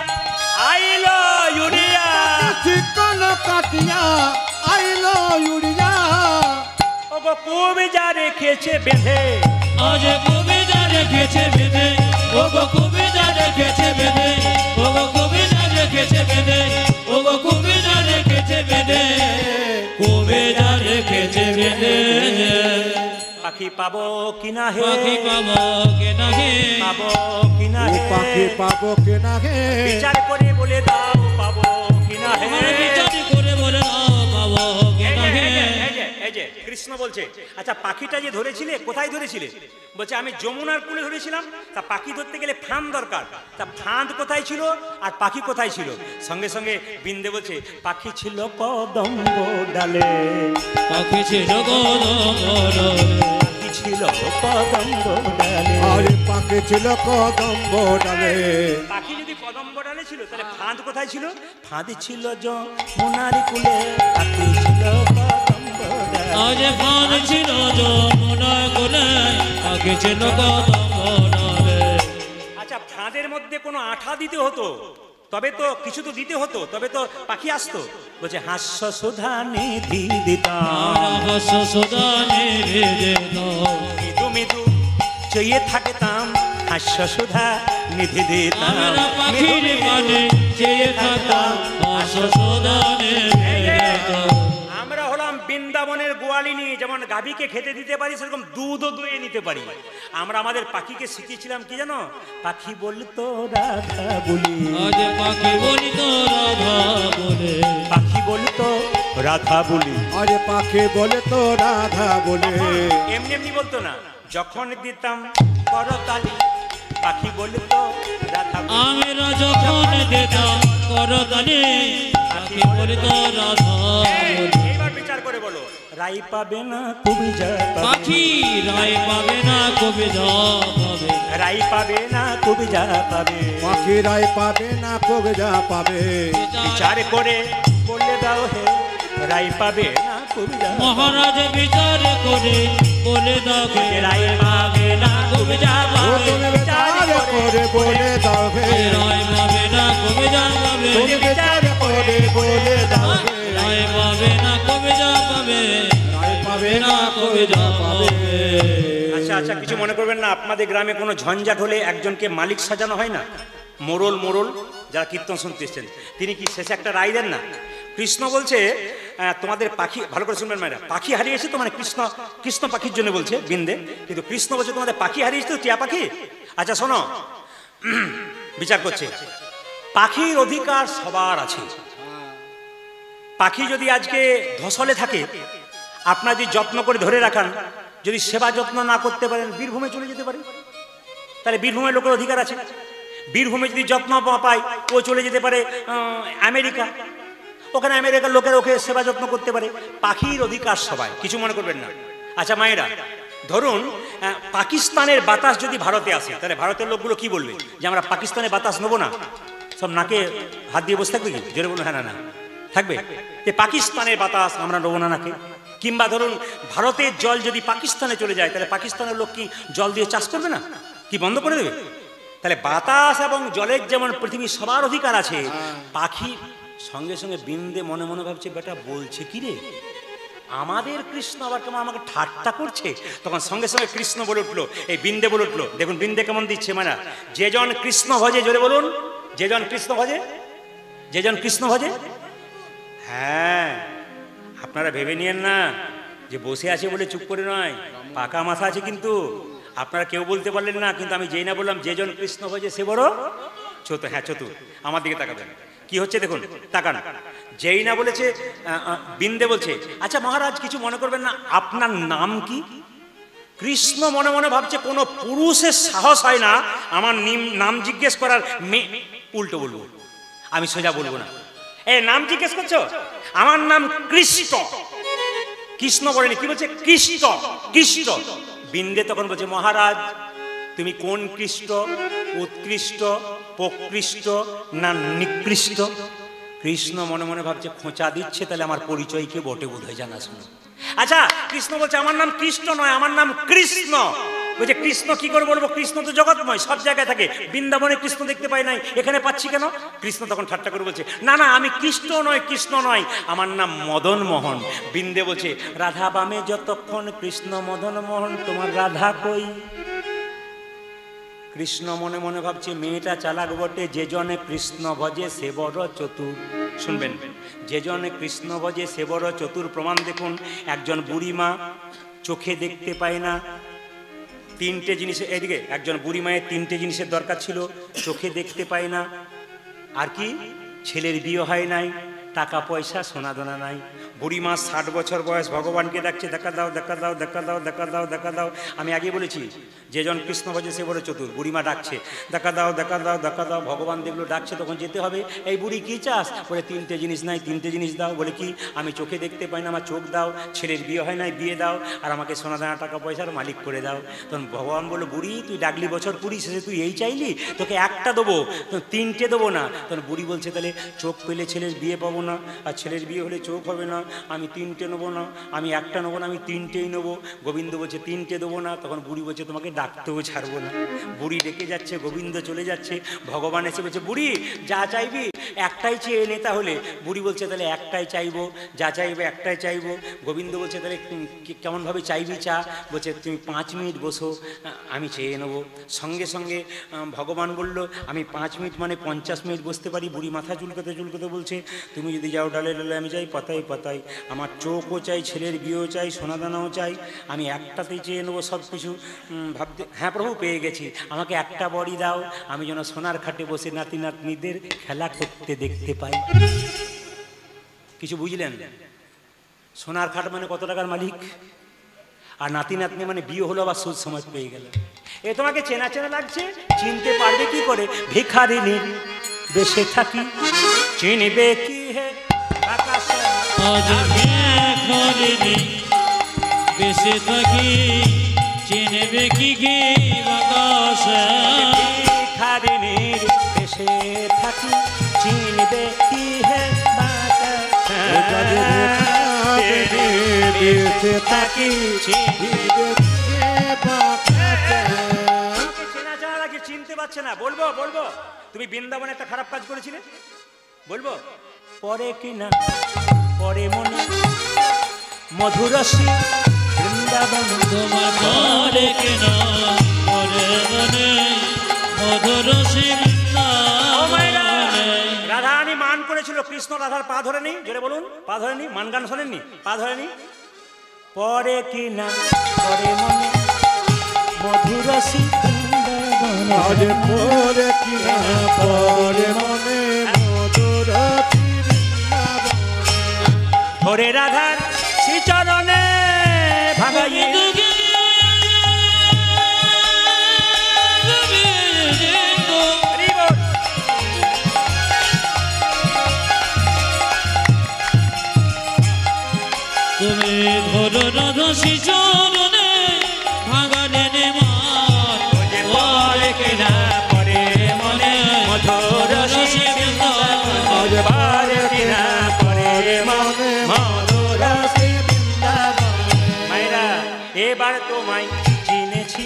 আইল উড়িয়া, শিকল কাটিয়া আইল উড়িয়া। ওগো কবিতা রেখেছে বেঁধে, আজ কবিতা রেখেছে বেঁধে, ওগো কবিতা রেখেছে বেঁধে, ওগো কবিতা রেখেছে বেঁধে, ওগো কবিতা রেখেছে বেঁধে, কবিতা রেখেছে বেঁধে। পাখি পাবো কিনা হে, পাখি পাবো কেনা হে, পাবো কিনা ও হে, পাখি পাবো কেনা হে, বিচার করে বলে দাও পাবো কিনা হে। আমার বিচার করে বলে দাও পাবো কেনা হে। এই যে কৃষ্ণ বলছে, আচ্ছা পাখিটা যে ধরেছিলে কোথায় ধরেছিলে? বলছে আমি যমুনার কূলে ধরেছিলাম। তা পাখি ধরতে গেলে ফাঁদ দরকার, তা ফাঁদ কোথায় ছিল আর পাখি কোথায় ছিল? সঙ্গে সঙ্গে বিন্দে বলছে পাখি ছিল কদম্ব ডালে, পাখি ছিল কদম্ব, পাখি ছিল কদম্ব ডালে। আরে পাখি ছিল কদম্ব ডালে। পাখি যদি কদম্ব ডালে ছিল তাহলে ফাঁদ কোথায় ছিল? ফাঁদ ছিল যমুনার কূলে, পাখি ছিল কদম্ব ডালে। আজ ফান ছিল যমুনা কোলে, পাখি ছিল কদম্ব ডালে। আচ্ছা ফাঁদের মধ্যে কোনো আঠা দিতে হতো, তবে তো কিছু তো দিতে হতো, তবে তো পাখি আসতো। বলছে হাস্য সুধা নিধি দিতাম, হাস্য সুধা নিধি দিতাম, মৃদু মৃদু চেয়ে থাকতাম, হাস্য সুধা নিধি দিতাম। আমরা পাখির পানে চেয়ে থাকতাম, হাস্য সুধা নিধি দিতাম। আমরা হলাম বৃন্দাবনের গোয়ালিনী, যেমন গাভীকে খেতে দিতে পারি সেরকম দুধও দুয়ে নিতে পারি। আমরা আমাদের পাখিকে শিখিয়েছিলাম কি জানো? পাখি বলতো রাধা বলি, আজ পাখি বলি তো রাধা বলে, পাখি বলতো রাধা বলি। আরে পাখি বলে তো রাধা বলে। এমনি এমনি বলতো না, যখন দিতাম করতালি পাখি বলতো রাধা বলি। আমরা যখন দিতাম করতালি, পাখি বলি তো রাধা বলে। এইবার বিচার করে বলো, রাই পাবে না কবিতা পাবে, পাখি রায় পাবে না কবিতা পাবে, রাই পাবে না কবিতা পাবে। পাখি রায় পাবে না কবিতা পাবে। বিচার করে বলে দাও হে, রাই পাবে না কবিতা। মহারাজ বিচার করে বলে দাও গে, রাই পাবে না কবিতা ও পাবে। তুমি বিচার করে বলে দাও হে, রায় পাবে না কবিতা পাবে, তুমি বিচার করে বলে দাও হে। রায় পাবে না কবিতা পাবে, রায় পাবে না কবিতা পাবে। আচ্ছা আচ্ছা কিছু মনে করবেন না, আপনাদের গ্রামে কোনো ঝঞ্ঝাট হলে একজনকে মালিক সাজানো হয় না? মোড়ল মোড়ল যারা কীর্তন শুনতে এসছেন, তিনি কি শেষে একটা রায় দেন না? কৃষ্ণ বলছে তোমাদের পাখি, ভালো করে শুনবেন মায়েরা, পাখি হারিয়েছে তো, মানে কৃষ্ণ কৃষ্ণ পাখির জন্য বলছে বিন্দে, কিন্তু কৃষ্ণ বলছে তোমাদের পাখি হারিয়েছে তো, টিয়া পাখি। আচ্ছা শোনো, বিচার করছে পাখির অধিকার সবার আছে। পাখি যদি আজকে ধসলে থাকে, আপনার যদি যত্ন করে ধরে রাখান, যদি সেবা যত্ন না করতে পারেন বীরভূমে চলে যেতে পারে, তাহলে বীরভূমের লোকের অধিকার আছে। বীরভূমে যদি যত্ন পায় ও চলে যেতে পারে আমেরিকা, ওখানে আমেরিকার লোকের ওকে সেবা যত্ন করতে পারে। পাখির অধিকার সবাই, কিছু মনে করবেন না। আচ্ছা মায়েরা, ধরুন পাকিস্তানের বাতাস যদি ভারতে আসে, তাহলে ভারতের লোকগুলো কি বলবে? যে আমরা পাকিস্তানের বাতাস নেবো না, সব নাকে হাত দিয়ে বসে থাকবে কি? জোরে বলুন হ্যাঁ না না থাকবে, যে পাকিস্তানের বাতাস আমরা নেবো না নাকে। কিংবা ধরুন ভারতের জল যদি পাকিস্তানে চলে যায়, তাহলে পাকিস্তানের লোক কি জল দিয়ে চাষ করবে না? কি বন্ধ করে দেবে? তাহলে বাতাস এবং জলের যেমন পৃথিবীর সবার অধিকার আছে, পাখি সঙ্গে সঙ্গে বিন্দে মনে মনে ভাবছে বেটা বলছে কি রে, আমাদের কৃষ্ণ আবার কেমন আমাকে ঠাট্টা করছে। তখন সঙ্গে সঙ্গে কৃষ্ণ বলে উঠলো, এই বিন্দে বলে উঠলো, দেখুন বিন্দে কেমন দিচ্ছে, মানে যেজন কৃষ্ণ ভজে, জোরে বলুন, যেজন কৃষ্ণ ভজে, যেজন কৃষ্ণ ভজে। হ্যাঁ, আপনারা ভেবে নিয়েন না যে বসে আছে বলে চুপ করে নয়, পাকা মাথা আছে কিন্তু। আপনারা কেউ বলতে পারলেন না, কিন্তু আমি যেই না বললাম যেজন কৃষ্ণ ভজে সে বড় চতুর। হ্যাঁ চতুর, আমার দিকে তাকাবেন কি হচ্ছে দেখুন, তাকান। যেই না বলেছে বিন্দে বলছে, আচ্ছা মহারাজ কিছু মনে করবেন না, আপনার নাম কি? কৃষ্ণ মনে মনে ভাবছে কোনো পুরুষের সাহস হয় না আমার নাম জিজ্ঞেস করার, উল্টো বলবো আমি সোজা বলবো না। এ নাম জিজ্ঞেস করছো? আমার নাম কৃষ্ণ। কৃষ্ণ বলেনি, কি বলছে? কৃষ্ণ। কৃষ্ণ। বিন্দে তখন বলছে, মহারাজ তুমি কোন কৃষ্ণ? উৎকৃষ্ট, প্রকৃষ্ট না নিকৃষ্ট? কৃষ্ণ মনে মনে ভাবছে খোঁচা দিচ্ছে, তাহলে আমার পরিচয় কে বটে বোধ হয় জানা শোনো। আচ্ছা, কৃষ্ণ বলছে আমার নাম কৃষ্ণ নয়, আমার নাম কৃষ্ণ। বলছে কৃষ্ণ কি করে বলবো? কৃষ্ণ তো জগৎময়, সব জায়গায় থাকে। বৃন্দাবনে কৃষ্ণ দেখতে পাই নাই, এখানে পাচ্ছি কেন? কৃষ্ণ তখন ঠাট্টা করে বলছে, না না আমি কৃষ্ণ নয়, কৃষ্ণ নয়, আমার নাম মদন মোহন। বৃন্দে বলছে, রাধা বামে যতক্ষণ কৃষ্ণ মদন মোহন, তোমার রাধা কই? কৃষ্ণ মনে মনে ভাবছে মেয়েটা চালাক বটে, যে জনে কৃষ্ণ ভজে সে বড় চতুর। শুনবেন, যে জনে কৃষ্ণ ভজে সে বড় চতুর। প্রমাণ দেখুন, একজন বুড়ি মা চোখে দেখতে পায় না, তিনটে জিনিস, এদিকে একজন বুড়ি মায়ের তিনটে জিনিসের দরকার ছিল, চোখে দেখতে পায় না, আর কি? ছেলের বিয়ে হয় নাই, টাকা পয়সা সোনাদানা নাই। বুড়ি মা 60 বছর বয়স, ভগবানকে ডাকছে, দেখা দাও দেখা দাও দেখা দাও দেখা দাও দেখা দাও। আমি আগে বলেছি যেজন কৃষ্ণ ভজে সে বড় চতুর। বুড়িমা ডাকছে, দেখা দাও দেখা দাও দেখা দাও। ভগবান দেখলো ডাকছে, তখন যেতে হবে। এই বুড়ি কি চাস? বলে তিনটে জিনিস নাই, তিনটে জিনিস দাও। বলে কি? আমি চোখে দেখতে পাই না, আমার চোখ দাও, ছেলের বিয়ে হয় নাই, বিয়ে দাও, আর আমাকে সোনাদানা টাকা পয়সার মালিক করে দাও। তখন ভগবান বললো, বুড়ি তুই ডাকলি বছর কুড়ি, শেষে তুই এই চাইলি? তোকে একটা দেবো, তিনটে দেবো না। তখন বুড়ি বলছে, তাহলে চোখ পেলে ছেলের বিয়ে পাবো না, আর ছেলের বিয়ে হলে চোখ হবে না, আমি তিনটে নেবো না, আমি একটা নেবো না, আমি তিনটেই নেবো। গোবিন্দ বলছে তিনটে দেবো না। তখন বুড়ি বলছে তোমাকে ডাকতেও ছাড়বো না। বুড়ি ডেকে যাচ্ছে, গোবিন্দ চলে যাচ্ছে। ভগবান এসে বলছে, বুড়ি যা চাইবি একটাই চেয়ে নে। তাহলে বুড়ি বলছে, তাহলে একটাই চাইবো, যা চাইবে একটাই চাইবো। গোবিন্দ বলছে, তাহলে কেমনভাবে চাইবি চা? বলছে তুমি 5 মিনিট বসো, আমি চেয়ে নেবো। সঙ্গে সঙ্গে ভগবান বলল, আমি 5 মিনিট মানে 50 মিনিট বসতে পারি। বুড়ি মাথা চুলকোতে চুলকোতে বলছে, তুমি যদি যাও ডালে ডালে, আমি যাই পাতায় পাতায়। আমার চোখও চাই, ছেলের বিয়েও চাই, সোনাদানাও চাই, আমি একটাতেই চেয়ে নেবো সব কিছু। ভাবতে, হ্যাঁ প্রভু পেয়ে গেছি, আমাকে একটা বড়ি দাও, আমি যেন সোনার খাটে বসে নাতি নাতনিদের খেলা করতে দেখতে পাই। কিছু বুঝলেন? সোনার খাট মানে কত টাকার মালিক, আর নাতি নাতনি মানে বিয়ে হলো আবার সুদ সমাজ পেয়ে গেল। এ তোমাকে চেনা চেনা লাগছে, চিনতে পারবে কি করে? ভিখারিনীর বেশে থাকি, চিনবে কি হে আকাশে? আজ ভিখারিনী বেশে থাকি, চিনবে কি গে আকাশে? ভিখারিনীর বেশে থাকি, চিনবে কি হে বেঁচে থাকি চিনতে পারছে না। বলবো বলবো, তুমি বৃন্দাবনে একটা খারাপ কাজ করেছিলে, বলবো? পরে কিনা পরে মনে মধুরসী বৃন্দাবন, তোমার পরে কেন পরে মনে মধুরসী বৃন্দাবনে। রাধারানী মান করেছিল, কৃষ্ণ রাধার পা ধরে নি, জোরে বলুন, পা ধরে নি। মান গান শোনেননি? পা ধরে নি। পরে কিনা পরে মনে মধুরসী বৃন্দাবন, পরে কিনা পরে মনে মধুরসী বৃন্দাবন। ধরে রাধার শ্রীচরণে ভাগাই তুমি ধরো রাধা শ্রীচরণে ভাগালে নে মান। পরে কিনা পরে মনে মধুরসী বৃন্দাবন, পরে কিনা পরে মনে মধুরসী বৃন্দাবন। মায়েরা এবার তোমায় চিনেছি,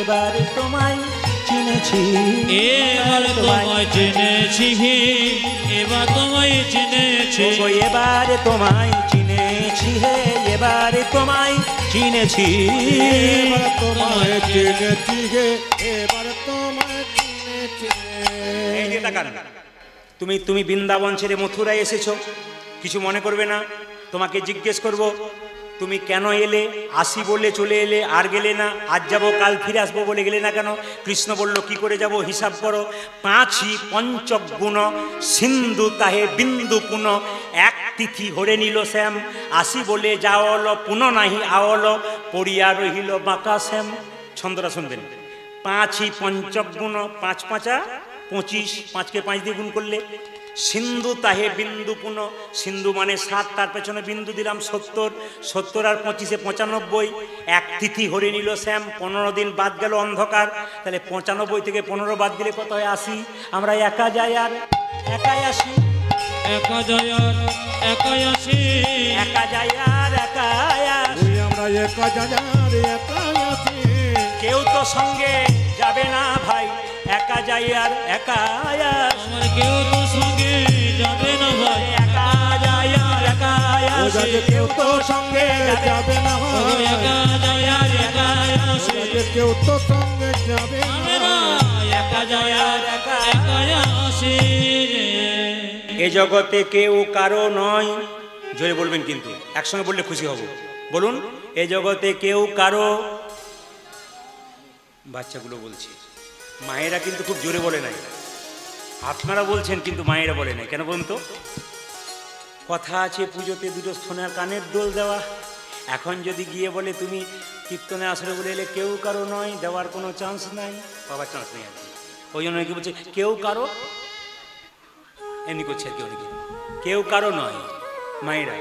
এবার তোমায় চিনেছি, এবার তোমায় চিনেছি, এবার তোমায় চিনেছি, এবারে তোমায় চিনেছি, হে এবারে তোমায় চিনেছি, এবার তোমায় চিনেছি হে, এবার তোমায় চিনেছি। এই যে তাকান, তুমি বৃন্দাবন ছেড়ে মথুরায় এসেছো, কিছু মনে করবে না। তোমাকে জিজ্ঞেস করব, তুমি কেন এলে? আসি বলে চলে এলে, আর গেলে না। আজ যাবো কাল ফিরে আসবো বলে গেলে না কেন? কৃষ্ণ বলল, কি করে যাব? হিসাব করো। 5ই পঞ্চগুণ সিন্ধু তাহে বিন্দু পুন, এক তিথি হরে নিল শ্যাম, আসি বলে যাওল পুন নাহি আওল, পড়িয়া রহিল বাঁকা শ্যাম। ছন্দটা শুনবেন। 5ই পঞ্চগুণ, 5 5 25, 5কে 5 দিয়ে গুণ করলে সিন্ধু তাহে বিন্দু পুনঃ, সিন্ধু মানে 7, তার পেছনে বিন্দু দিলাম 70, 70 আর 25-এ 95, এক তিথি হরে নিল শ্যাম, 15 দিন বাদ গেল অন্ধকার, তাহলে 95 থেকে 15 বাদ দিলে কত হয়? 80। আমরা একা যাই আর একাই আসি, একা যায় আর একাই আসি, একা যাই আর একাই আসি, আমরা একা যার একাই আছি। কেউ তো সঙ্গে যাবে না ভাই, একা যাই আর একাই আসি, আমার কেউ তো সঙ্গে যাবে না ভাই, একা যাই আর একাই ও আসি, যাকে কেউ তো সঙ্গে যাবে না ভাই, একা যায় আর একাই আসি, যাকে কেউ তো সঙ্গে যাবে যাবে না। না, একা যায় আর একাই আসি। এ জগতে কেউ কারো নয়, জোরে বলবেন কিন্তু, একসঙ্গে বললে খুশি হব। বলুন, এ জগতে কেউ কারো, বাচ্চাগুলো বলছে, মায়েরা কিন্তু খুব জোরে বলে নাই, আপনারা বলছেন কিন্তু মায়েরা বলে নাই, কেন বলুন তো? কথা আছে পুজোতে দুটো সোনার কানের দোল দেওয়া, এখন যদি গিয়ে বলে তুমি কীর্তনে আসলে বলে এলে কেউ কারো নয়, দেওয়ার কোনো চান্স নাই, পাওয়ার চান্স নেই আর কি। ওই জন্য কি বলছে কেউ কারো, এমনি করছে আর কি অনেকে, কেউ কারো নয়। মায়েরা,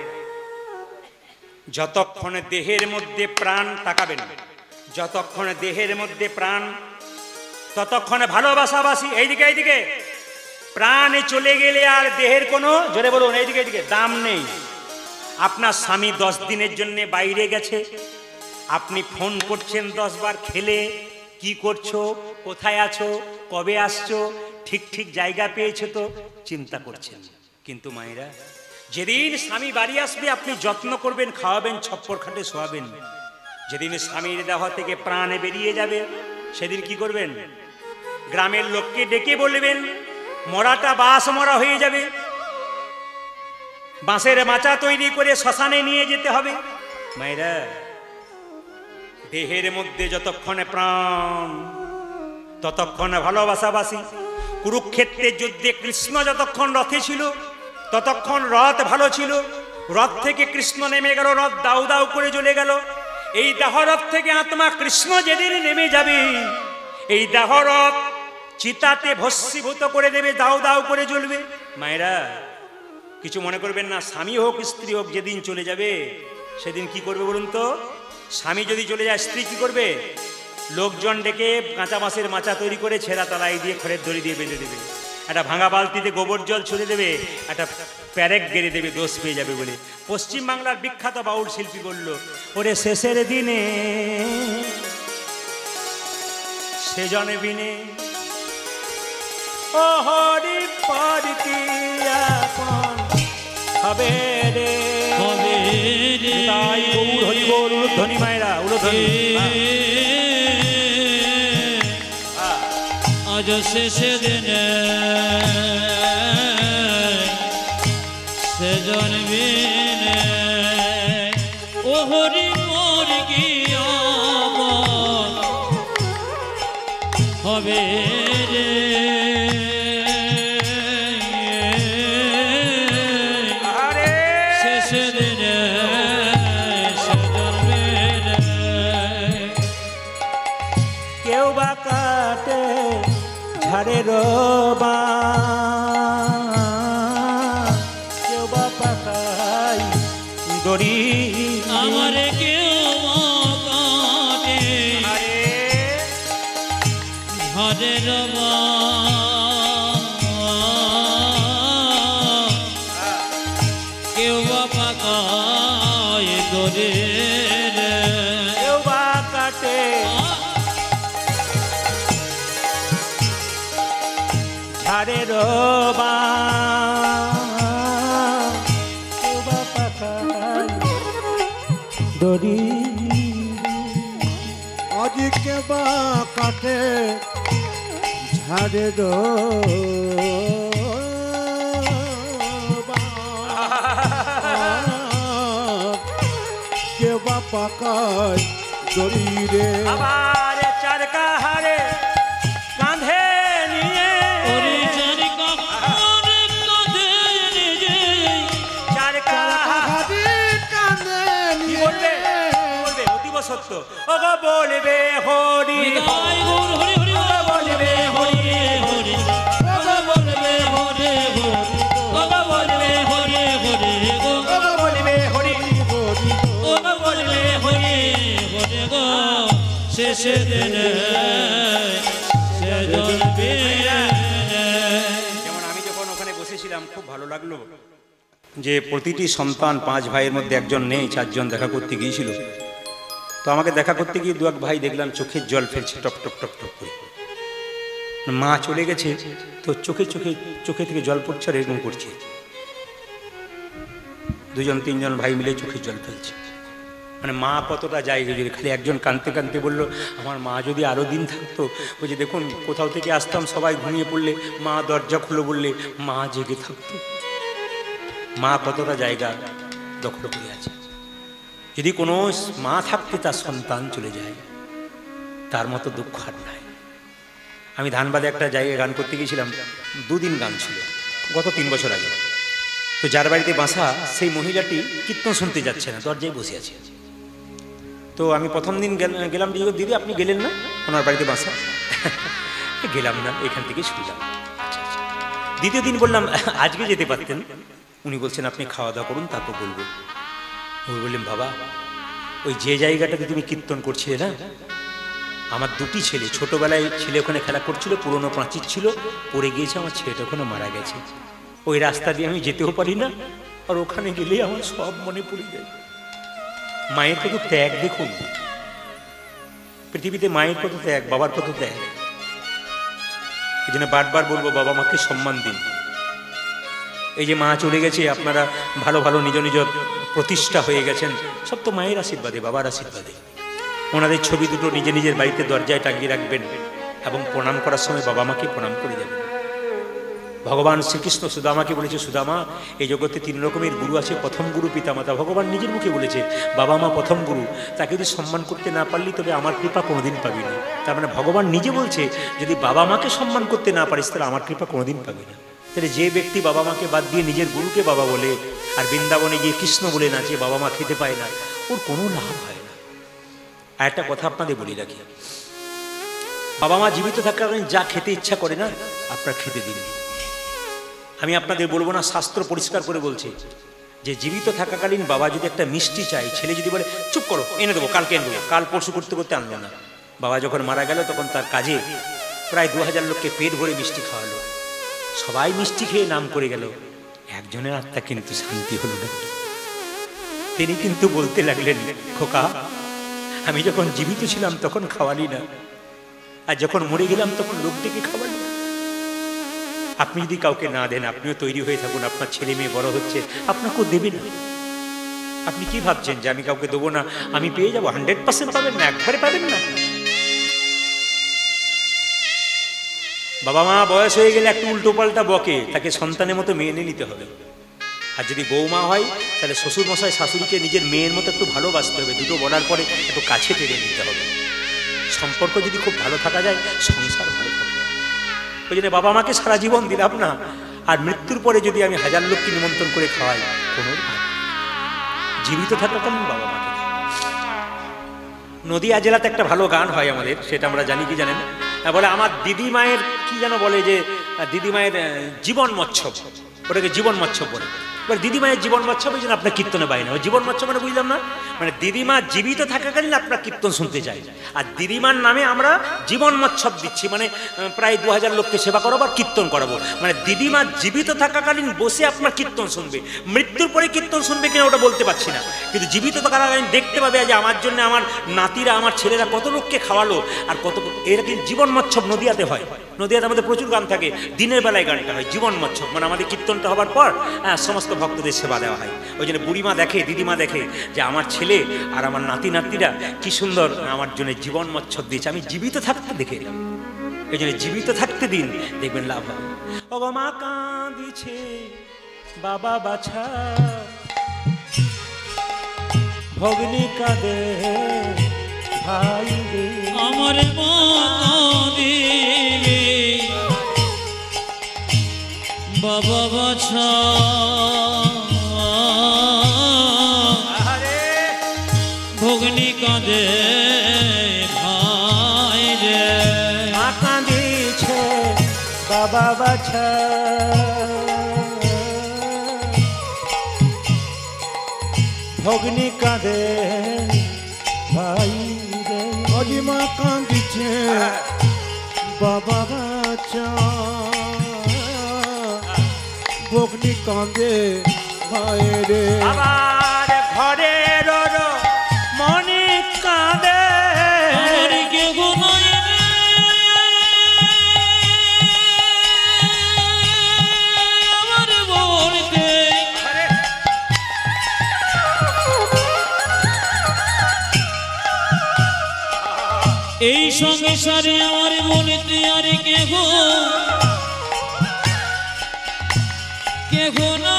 যতক্ষণে দেহের মধ্যে প্রাণ, তাকাবেন, যতক্ষণে দেহের মধ্যে প্রাণ ততক্ষণে ভালোবাসাবাসি। এইদিকে এইদিকে, প্রাণে চলে গেলে আর দেহের কোনো, জোরে বলুন, এইদিকে এইদিকে, দাম নেই। আপনার স্বামী 10 দিনের জন্য বাইরে গেছে, আপনি ফোন করছেন 10 বার, খেলে কি করছো, কোথায় আছো, কবে আসছো, ঠিক ঠিক জায়গা পেয়েছো তো চিন্তা করছেন। কিন্তু মায়েরা, যেদিন স্বামী বাড়ি আসবে আপনি যত্ন করবেন, খাওয়াবেন, ছপ্পর খাটে শোয়াবেন। যেদিন স্বামীর দেহ থেকে প্রাণ বেরিয়ে যাবে সেদিন কি করবেন? গ্রামের লোককে ডেকে বলবেন মরাটা বাস মরা হয়ে যাবে, বাঁশের মাচা তৈরি করে শ্মশানে নিয়ে যেতে হবে। মায়েরা, দেহের মধ্যে যতক্ষণে প্রাণ ততক্ষণে ভালোবাসাবাসি। কুরুক্ষেত্রের যুদ্ধে কৃষ্ণ যতক্ষণ রথে ছিল ততক্ষণ রথ ভালো ছিল, রথ থেকে কৃষ্ণ নেমে গেল, রথ দাউ দাউ করে জ্বলে গেল। এই দেহরথ থেকে আত্মা কৃষ্ণ যেদিন নেমে যাবে, এই দেহরথ চিতাতে ভস্মীভূত করে দেবে, দাউ দাউ করে জ্বলবে। মায়েরা, কিছু মনে করবেন না, স্বামী হোক স্ত্রী হোক যেদিন চলে যাবে সেদিন কি করবে বলুন তো? স্বামী যদি চলে যায় স্ত্রী কি করবে? লোকজন ডেকে কাঁচা বাঁশের মাচা তৈরি করে ছেঁড়া তলায় দিয়ে খড়ের দড়ি দিয়ে বেঁধে দেবে, একটা ভাঙা বালতিতে গোবর জল ছুড়ে দেবে, একটা প্যারেক গেড়ে দেবে, দোষ পেয়ে যাবে বলে। পশ্চিম বাংলার বিখ্যাত বাউল শিল্পী বলল, ওরে শেষের দিনে সেজনে বিনে ও হরি পরিতি আপন হবে রে, হবে রে। তাই গৌর হরি গৌর উলুধ্বনি মায়েরা, উলুধ্বনি। আজ শেষে দিনে সেজন বিনে ও হরি মোর গিয়া হবে রে। আরে শেষে দিনে সেজন বিনে কেউ বা কাটে ঝাড়ের বান, কেউ বা পাকাই দড়ি, আমার কেউ কাটে ঝড়ের কেউ বা পাকায় দরে কেউ বা কাটে ঝাড়ের বান, কেউ বা পাকাই দড়ি। আজ কে বা কাটে ঝাড়ে কে বা পাকায় দড়ি রে। আবার চারকা হারে কাঁধে নিয়ে, ওরে চারি কাপড় কাঁধে নিজে চারকা হাতে কাঁধে কি নিয়ে বলবে? বলবে অতীব সত্য। ও গো বলবে হরি নিতাই গৌর হরি হরি বলবে হরি হরি দেশে দেনে সেজন পেয়ে। যেমন আমি যখন ওখানে বসেছিলাম খুব ভালো লাগলো যে প্রতিটি সন্তান 5 ভাইয়ের মধ্যে একজন নেই, 4 জন দেখা করতে গিয়েছিল। তো আমাকে দেখা করতে গিয়ে 2-1 ভাই দেখলাম চোখের জল ফেলছে টপ টপ টপ টপ করে। মা চলে গেছে তো চোখে থেকে জল পড়ছে আর এরকম করছে। 2-3 ভাই মিলে চোখের জল ফেলছে। মানে মা কতটা জায়গা জুড়ে। খালি একজন কাঁদতে কাঁদতে বলল, আমার মা যদি আরও দিন থাকতো। ওই যে দেখুন, কোথাও থেকে আসতাম সবাই ঘুমিয়ে পড়লে মা দরজা খুলে বললে মা জেগে থাকতো। মা কতটা জায়গা দখল করে আছে। যদি কোনো মা থাকতে তার সন্তান চলে যায়, তার মতো দুঃখ আর নাই। আমি ধানবাদে একটা জায়গায় গান করতে গিয়েছিলাম, 2 দিন গান ছিল, গত 3 বছর আগে। তো যার বাড়িতে বাসা, সেই মহিলাটি কীর্তন শুনতে যাচ্ছে না, দরজায় বসে আছে। তো আমি প্রথম দিন গেলাম, দিদি আপনি গেলেন না, ওনার বাড়িতে বাসা। গেলাম না, এখান থেকে শুনলাম। দ্বিতীয় দিন বললাম আজকে যেতে পারতেন। উনি বলছেন আপনি খাওয়া দাওয়া করুন, তারপর বলবো। আমি বললাম বাবা, ওই যে জায়গাটাতে তুমি কীর্তন করছিলে না, আমার 2টি ছেলে, ছোটবেলায় ছেলে ওখানে খেলা করছিল, পুরনো প্রাচীর ছিল, পড়ে গিয়েছে, আমার ছেলেটা ওখানে মারা গেছে। ওই রাস্তা দিয়ে আমি যেতেও পারি না, আর ওখানে গেলেই আমার সব মনে পড়ে যায়। মায়ের কত ত্যাগ দেখুন, পৃথিবীতে মায়ের কত ত্যাগ, বাবার কত ত্যাগ। এই জন্য বারবার বলবো, বাবা মাকে সম্মান দিন। এই যে মা চলে গেছে, আপনারা ভালো ভালো নিজ নিজ প্রতিষ্ঠা হয়ে গেছেন, সব তো মায়ের আশীর্বাদে, বাবার আশীর্বাদে। ওনাদের ছবি দুটো নিজে নিজের বাড়িতে দরজায় টাঙিয়ে রাখবেন এবং প্রণাম করার সময় বাবা মাকে প্রণাম করে যাবেন। ভগবান শ্রীকৃষ্ণ সুদামাকে বলেছে, সুদামা এই জগতে 3 রকমের গুরু আছে। প্রথম গুরু পিতামাতা। ভগবান নিজের মুখে বলেছে, বাবা মা প্রথম গুরু। তাকে যদি সম্মান করতে না পারলি তবে আমার কৃপা কোনোদিন পাবি না। তার মানে ভগবান নিজে বলছে, যদি বাবা মাকে সম্মান করতে না পারিস তাহলে আমার কৃপা কোনোদিন পাবি না। তাহলে যে ব্যক্তি বাবা মাকে বাদ দিয়ে নিজের গুরুকে বাবা বলে আর বৃন্দাবনে গিয়ে কৃষ্ণ বলে নাচে, বাবা মা খেতে পায় না, ওর কোনো লাভ হয় না। আর একটা কথা আপনাদের বলে রাখি, বাবা মা জীবিত থাকাকালীন যা খেতে ইচ্ছা করে না, আপনারা খেতে দিন। আমি আপনাদের বলবো না, শাস্ত্র পরিষ্কার করে বলছে যে জীবিত থাকাকালীন বাবা যদি একটা মিষ্টি চাই, ছেলে যদি বলে চুপ করো এনে দেবো, কালকে এনে দেবো, কাল পরশু করতে করতে আনলো না। বাবা যখন মারা গেল তখন তার কাজে প্রায় 2000 লোককে পেট ভরে মিষ্টি খাওয়ালো। সবাই মিষ্টি খেয়ে নাম করে গেল, একজনের আত্মা কিন্তু শান্তি হলো না। তিনি কিন্তু বলতে লাগলেন, খোকা আমি যখন জীবিত ছিলাম তখন খাওয়ালি না, আর যখন মরে গেলাম তখন লোকটিকে খাওয়ালি। আপনি যদি কাউকে না দেন, আপনিও তৈরি হয়ে থাকুন, আপনার ছেলে মেয়ে বড় হচ্ছে, আপনাকেও দেবে না। আপনি কি ভাবছেন যে আমি কাউকে দেবো না, আমি পেয়ে যাবো? 100% পাবেন না, একবারে পাবেন না। বাবা মা বয়স হয়ে গেলে একটু উল্টো পাল্টা বকে, তাকে সন্তানের মতো মেনে নিতে হবে। আর যদি বৌমা হয় তাহলে শ্বশুর মশাই শাশুড়িকে নিজের মেয়ের মতো একটু ভালোবাসতে হবে, দুটো বলার পরে একটু কাছে টেনে নিতে হবে। সম্পর্ক যদি খুব ভালো থাকা যায়, সংসার ভালো থাকবে। ওই জন্য বাবা মাকে সারা জীবন দিলাম না, আর মৃত্যুর পরে যদি আমি 1000 লোককে নিমন্ত্রণ করে খাওয়াই, কোনো জীবিত থাকাকালীন বাবা মাকে। নদিয়া জেলাতে একটা ভালো গান হয় আমাদের, সেটা আমরা জানি কি জানেন? বলে আমার দিদি মায়ের কি যেন বলে, যে দিদি মায়ের জীবন মৎসব, ওটাকে জীবন মৎসব বলে। এবার দিদিমায়ের জীবন মৎসব, ওই জন্য আপনার কীর্তনে পাই না। ওই জীবন মৎসব মানে বুঝলাম না, মানে দিদিমা জীবিত থাকাকালীন আপনার কীর্তন শুনতে চাই, আর দিদিমার নামে আমরা জীবন মৎসব দিচ্ছি, মানে প্রায় 2000 লোককে সেবা করাবো আর কীর্তন করাবো। মানে দিদিমা জীবিত থাকাকালীন বসে আপনার কীর্তন শুনবে, মৃত্যুর পরে কীর্তন শুনবে কিনা ওটা বলতে পারছি না, কিন্তু জীবিত থাকাকালীন দেখতে পাবে যে আমার জন্য আমার নাতিরা, আমার ছেলেরা কত লোককে খাওয়ালো, আর কত। এর কি জীবন মৎসব নদিয়াতে হয়। নদিয়াতে আমাদের প্রচুর গান থাকে, দিনের বেলায় গানটা হয় জীবন মৎসব, মানে আমাদের কীর্তনটা হবার পর সমস্ত ভক্তদের সেবা দেওয়া হয়। ওই জন্য বুড়িমা দেখে, দিদিমা দেখে যে আমার ছেলে আর আমার নাতি নাতিরা কি সুন্দর আমার জন্য জীবন মৎসব দিয়েছে, আমি জীবিত থাকতে দেখে এলাম। এই জন্য জীবিত থাকতে দিন, দেখবেন লাভ হবে। ও মা কাঁদিছে বাবা বাছা, ভগ্নী কাঁদে ভাই রে, আমার মা কাঁদে বাবা বাছা, ভগ্নী কাঁদে ভাই রে, মা কাঁদিছে বাবা বাছা, ভগ্নী কাঁদে ভাই রে, মা বাবা বাচ্চা বগনি কাঁদে ভাইরে আবার ঘরের মনে কাঁদে আমার কেহ নাই রে আমার বলতে এই সংসারে আমার বলতে আর কেহ না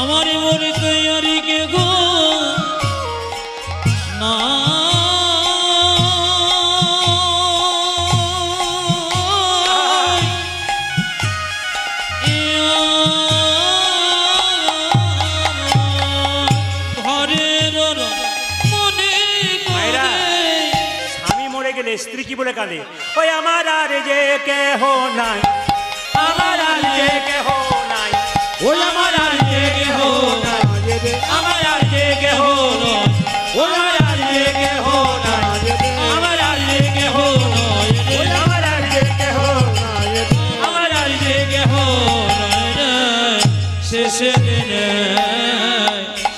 আমার বলতে আর কেহ না স্ত্রী কি বলে কাঁদে ওই আমার আর যে কেহ নাই আমার আর যে কেহ নাই ওই আমার আর যে কেহ নাই আমার আর যে কেহ নয় ওই আমার আর যে কেহ নাই আমার আর যে কেহ নয় ওই আমার আর যে কেহ নাই আমার আর যে কেহ নয় রে শেষে দিনে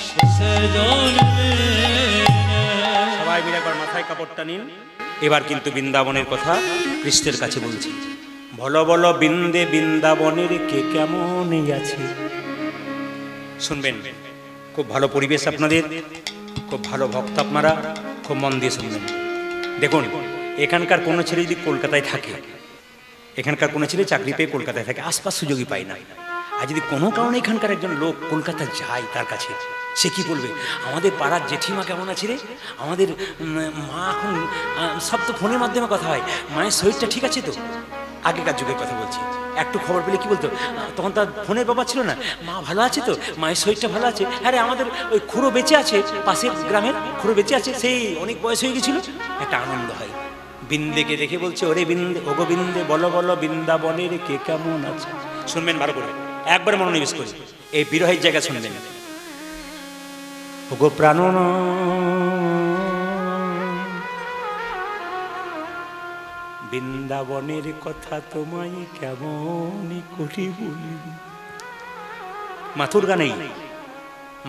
শেষে জন্মে সবাই মিলে একবার মাথায় কাপড়টা নিন। এবার কিন্তু বৃন্দাবনের কথা কৃষ্ণের কাছে বলছি। বলো বলো বৃন্দে বৃন্দাবনের কে কেমন আছে। শুনবেন, খুব ভালো পরিবেশ আপনাদের, খুব ভালো ভক্ত আপনারা, খুব মন দিয়ে শুনবেন। দেখুন, এখানকার কোনো ছেলে যদি কলকাতায় থাকে, এখানকার কোনো ছেলে চাকরি পেয়ে কলকাতায় থাকে, আশপাশ সুযোগই পায় না। আর যদি কোনো কারণে এখানকার একজন লোক কলকাতা যায় তার কাছে, সে কি বলবে, আমাদের পাড়ার জেঠিমা কেমন আছে রে, আমাদের মা এখন, সব তো ফোনের মাধ্যমে কথা হয়, মায়ের শরীরটা ঠিক আছে তো। আগেকার যুগের কথা বলছি, একটু খবর পেলে কি বলতো, তখন তার ফোনের ব্যাপার ছিল না, মা ভালো আছে তো, মায়ের শরীরটা ভালো আছে, হ্যাঁ রে আমাদের ওই খুঁড়ো বেঁচে আছে, পাশের গ্রামের খুঁড়ো বেঁচে আছে, সেই অনেক বয়স হয়ে গেছিল, একটা আনন্দ হয়। বৃন্দেকে দেখে বলছে, ওরে বৃন্দে, ওগো বৃন্দে, বলো বলো বৃন্দাবনের কে কেমন আছে। শুনবেন ভালো করে, একবার মনোনিবেশ করি, এই বিরহের জায়গা শুনবেন। ওগো প্রাণন বৃন্দাবনের কথা তোমায় কেমন করি বলি। মাথুর গান, এই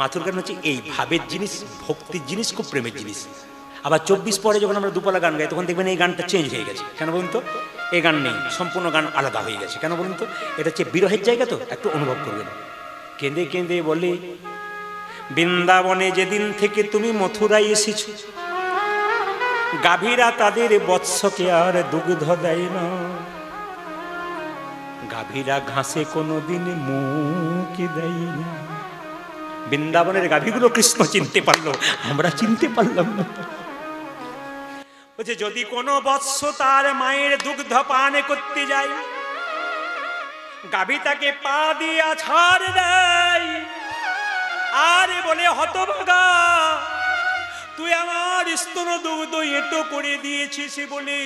মাথুর গান হচ্ছে এই ভাবের জিনিস, ভক্তির জিনিস, খুব প্রেমের জিনিস। আবার 24 পরে যখন আমরা দুপালা গান গাই, তখন দেখবেন এই গানটা চেঞ্জ হয়ে গেছে। কেন বলুন তো, এই গান নেই, সম্পূর্ণ গান আলাদা হয়ে গেছে। কেন বলুন তো, এটা হচ্ছে বিরহের জায়গা, তো একটু অনুভব করবেন। কেঁদে কেঁদে বলে, বৃন্দাবনে যেদিন থেকে তুমি মথুরায় এসেছ, গাভীরা তাদের বৎসকে আর দুগ্ধ দেয় না, গাভীরা ঘাসে কোনোদিন মুখ দেয় না। বৃন্দাবনের গাভীগুলো কৃষ্ণ চিনতে পারলো, আমরা চিনতে পারলাম না। বলছে, যদি কোনো বৎস তার মায়ের দুগ্ধ পান করতে যায়, গাভী তাকে পা দিয়া ছাড় দেয়, আরে বলে, হতভাগা, তুই আমার স্তন দুগ্ধ এঁটো করে দিয়েছিস বলে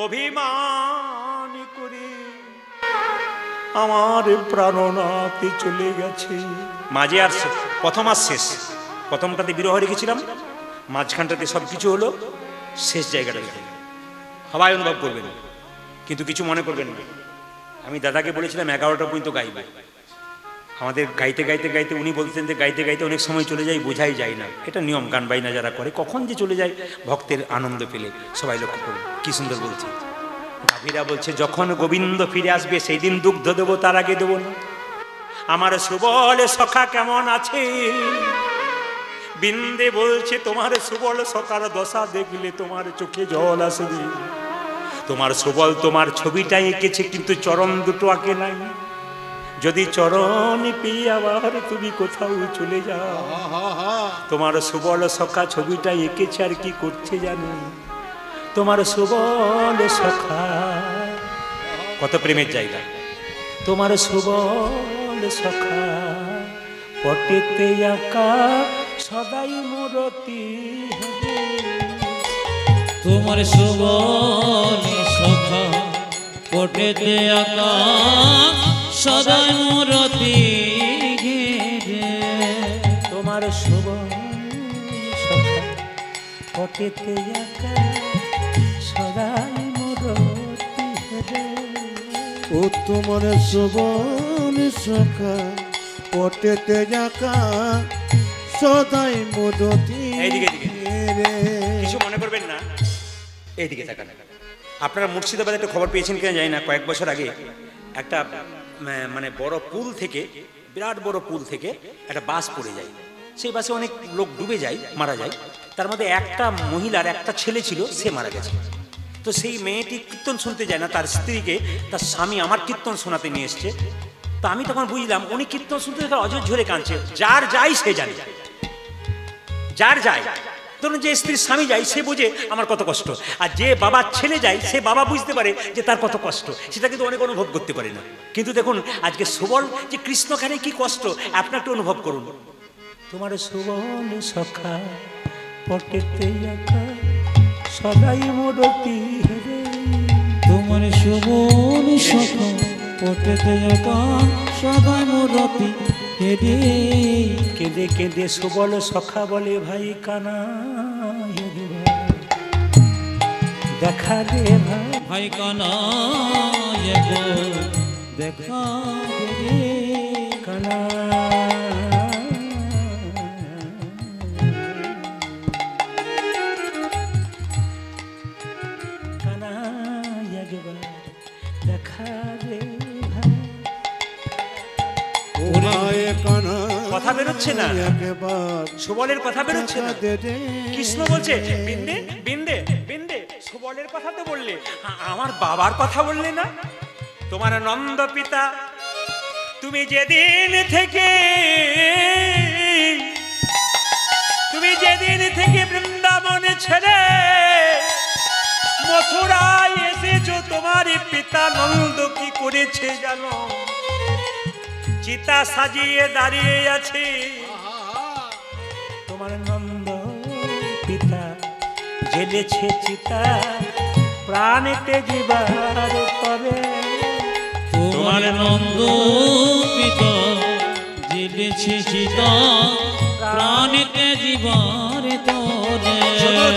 অভিমান করে আমার প্রাণনাথে চলে গেছে। মাঝে আর প্রথম আর শেষ, প্রথমটাতে বিরহ রেখেছিলাম, মাঝখানটাতে সব কিছু হলো, শেষ জায়গাটা দেখে সবাই অনুভব করবেন, কিন্তু কিছু মনে করবেন না। আমি দাদাকে বলেছিলাম 11টা পর্যন্ত গাইবে। আমাদের গাইতে গাইতে গাইতে উনি বলতেন যে গাইতে গাইতে অনেক সময় চলে যায়, বোঝাই যায় না। এটা নিয়ম, গান বাইনা যারা করে কখন যে চলে যায় ভক্তের আনন্দ পেলে। সবাই লক্ষ্য করুন কি সুন্দর বলছে। গাভীরা বলছে, যখন গোবিন্দ ফিরে আসবে সেই দিন দুগ্ধ দেবো, তার আগে দেবো না। আমার সুবল সখা কেমন আছে। বৃন্দে বলছে, তোমার সুবল সখার দশা দেখলে তোমার চোখে জল আসবে। তোমার সুবল তোমার ছবিটা এঁকেছে, কিন্তু চরণ দুটো আঁকে নাই। যদি চরণ পেয়ে আবার তুমি কোথাও চলে যাও, তোমার সুবল সখা ছবিটা এঁকেছে আর কি করছে জানো, তোমার সুবল সখা। কত প্রেমের জায়গা। তোমার সুবল সখা পটেতে আঁকা সদাই মূরতি হবে। তোমার সুবল সখা পটেতে আকা সদাই মূরতি ঘিরে। তোমার শুভ সখা পটেতে আকা সদাই মূরতি ঘিরে। ও তোমার সুবন সখা পটেতে যাকা সদাই মূরতি এইদিকে, রে। কিছু মনে করবেন না, এইদিকে তাকান। আপনারা মুর্শিদাবাদে একটা খবর পেয়েছেন কিনা জানি না, কয়েক বছর আগে একটা মানে বড় পুল থেকে, বিরাট বড় পুল থেকে একটা বাস পড়ে যায়। সেই বাসে অনেক লোক ডুবে যায়, মারা যায়। তার মধ্যে একটা মহিলার একটা ছেলে ছিল, সে মারা গেছে। তো সেই মেয়েটি কীর্তন শুনতে যায় না, তার স্ত্রীকে তার স্বামী আমার কীর্তন শোনাতে নিয়ে এসছে। তো আমি তখন বুঝলাম উনি কীর্তন শুনতে অজর ঝরে কাঁদছে। যার যাই সে জানে, যার যায়, ধরুন যে স্ত্রীর স্বামী যায় সে বোঝে আমার কত কষ্ট, আর যে বাবার ছেলে যায় সে বাবা বুঝতে পারে যে তার কত কষ্ট, সেটা কিন্তু অনেক অনুভব করতে পারে না। কিন্তু দেখুন আজকে সুবল যে কৃষ্ণখানে কি কষ্ট আপনার একটু অনুভব করুন। তোমার সুবল সখা পটেতে আকা সদাই মূরতি ঘিরে। তোমার শুভন সখা পটেতে আকা সদাই মূরতি ঘিরে। কেঁদে কেঁদে সুবল সখা বলে ভাই কানা দেখা দে ভাই, ভাই কানা দেখা দে কানা কানা একবার দেখা দে ভাই। ও মায়ে কানা কথা বেরোচ্ছে না, একবার সুবলের কথা বেরোচ্ছে না। দে রে। কৃষ্ণ বলছে বিন্দে বিন্দে বিন্দে, সুবলের কথা তো বললে, আমার বাবার কথা বললে না। তোমার নন্দ পিতা তুমি যেদিন থেকে বৃন্দাবনে ছেড়ে মথুরায় এসেছো, তোমার পিতা নন্দ কি করেছে জানো? চিতা সাজিয়ে দাঁড়িয়ে আছে। তোমার নন্দ পিতা জেলেছে চিতা প্রাণেতে জীবার তরে। তোমার নন্দ পিতা জেলেছে চিতা প্রাণেতে জীবার তরে।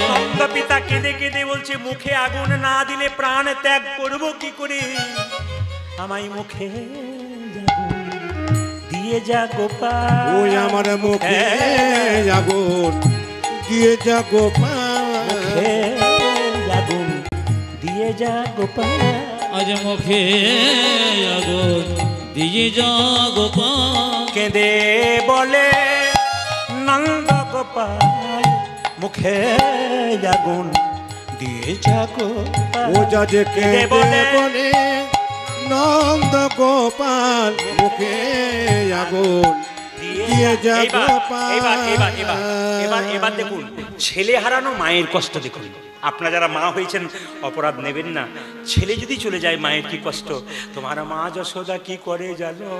নন্দ পিতা কেঁদে কেঁদে বলছে মুখে আগুন না দিলে প্রাণ ত্যাগ করবো কি করে? আমায় মুখে দিয়ে যা গোপাল, ওই আমার মুখে আগুন দিয়ে যা গোপাল। আগুন দিয়ে যা গোপাল। আজ মুখে আগুন দিয়ে যা গোপাল। কেঁদে বলে নন্দ গোপাল মুখে আগুন দিয়ে যা গোপাল। ও যাজে কেঁদে বলে নন্দ গোপাল মুখে আগুন দিয়ে যা গোপাল। এবার দেখুন ছেলে হারানো মায়ের কষ্ট দেখুন। আপনারা যারা মা হয়েছেন অপরাধ নেবেন না। ছেলে যদি চলে যায় মায়ের কি কষ্ট। তোমার মা যশোদা কি করে জানো?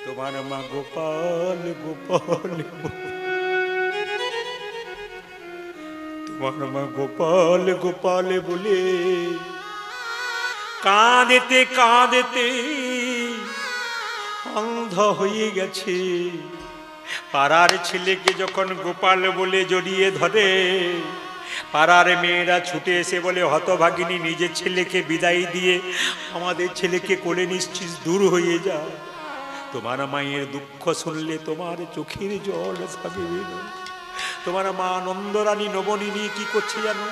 তোমার মা গোপাল গোপাল, তোমার মা গোপাল গোপাল বলে কাঁদেতে কাঁদেতে অন্ধ হয়ে গেছে। পাড়ার ছেলেকে যখন গোপাল বলে জড়িয়ে ধরে, পাড়ার মেয়েরা ছুটে এসে বলে হতভাগিনী নিজের ছেলেকে বিদায় দিয়ে আমাদের ছেলেকে কোলে নিশ্চিস, দূর হয়ে যা। তোমার মায়ের দুঃখ শুনলে তোমার চোখের জল থাকবে না। তোমার মা নন্দরানী নবনী কি করছে জানো?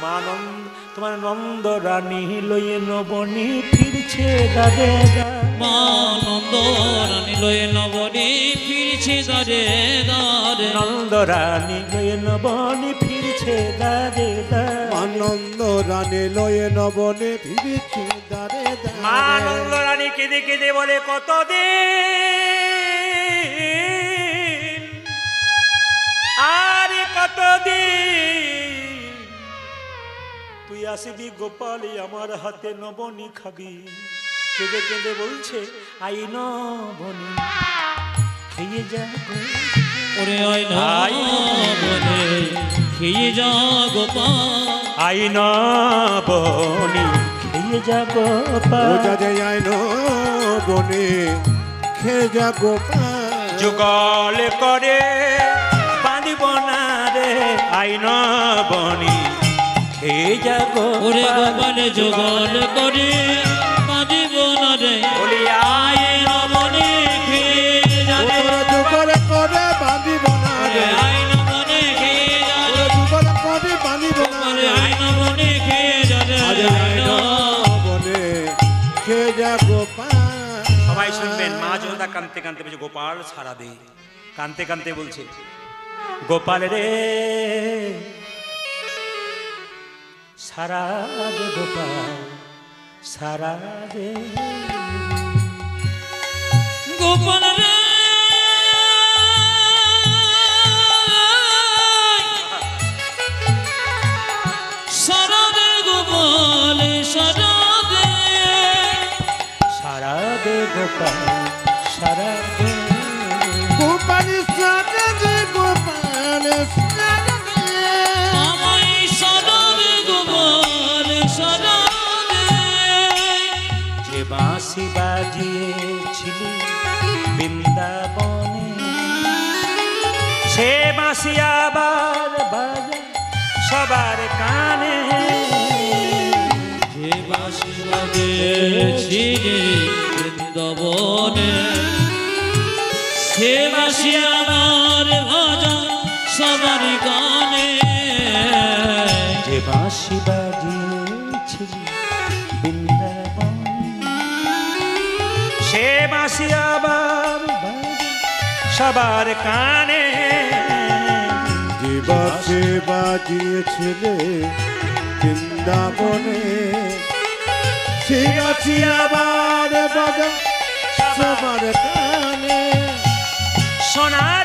মা তোমার নন্দরানী লয়ে নবনী ফিরছে দাদে দা। মা নন্দরানী লয়ে নবনী ফিরছে দাদে দাদে। নন্দরানী লয়ে নবনী ফিরছে দাদে দা। আনন্দ রানী লয়ে নবনে ফিরেছে দারে দারে। মা নন্দরানী কেঁদে কেঁদে বলে কতদিন আর কতদিন তুই আসবি গোপাল আমার হাতে নবনী খাবি। কেঁদে কেঁদে বলছে আই নবনী খেয়ে যা ওরে আয় না বলে খেয়ে যা গোপাল। আইন বনি খেয়ে যা গোপাল ওজা যে আইন বনে খেয়ে যা গোপাল যুগল করে বাঁধিব না রে আইন বনি খেয়ে যা ওরে গোপাল গোপাল যুগল করে বাঁধিব না রে বলি আইন বনে খেয়ে যা রে ওরা যুগল করে বাঁধিব না রে আইন বনে খেয়ে যা রে ওরা যুগল করে বাঁধিব না রে আইন বনে খেয়ে যা রে আজ আইন বনে খেয়ে যা গোপাল সবাই শুনবেন মা যশোদা কাঁদতে কাঁদতে বলছে গোপাল সারা দে কাঁদতে কাঁদতে বলছে গোপাল রে সারা দে গোপাল সারা দে গোপাল রে সারা দে গোপাল সারা দে সারা দে গোপাল সারা দে গোপাল সারা দে গোপাল সারা দে আমায় সারা দে গোপাল সারা দে যে বাঁশি বাজিয়েছিলি বৃন্দাবনে সে বাঁশি আবার বাজা সবার কানে যে বাঁশি বাজেছিলে বৃন্দাবনে সে বাঁশি আমার ভাজা সবার গানে যে বাঁশি বাজিয়েছিলি বৃন্দাবনে সে বাঁশি আবার বাজা সবার কানে দিবসে বাজিয়েছিলে বৃন্দাবনে শিরাছি আবার বাজা সবার কানে সোনার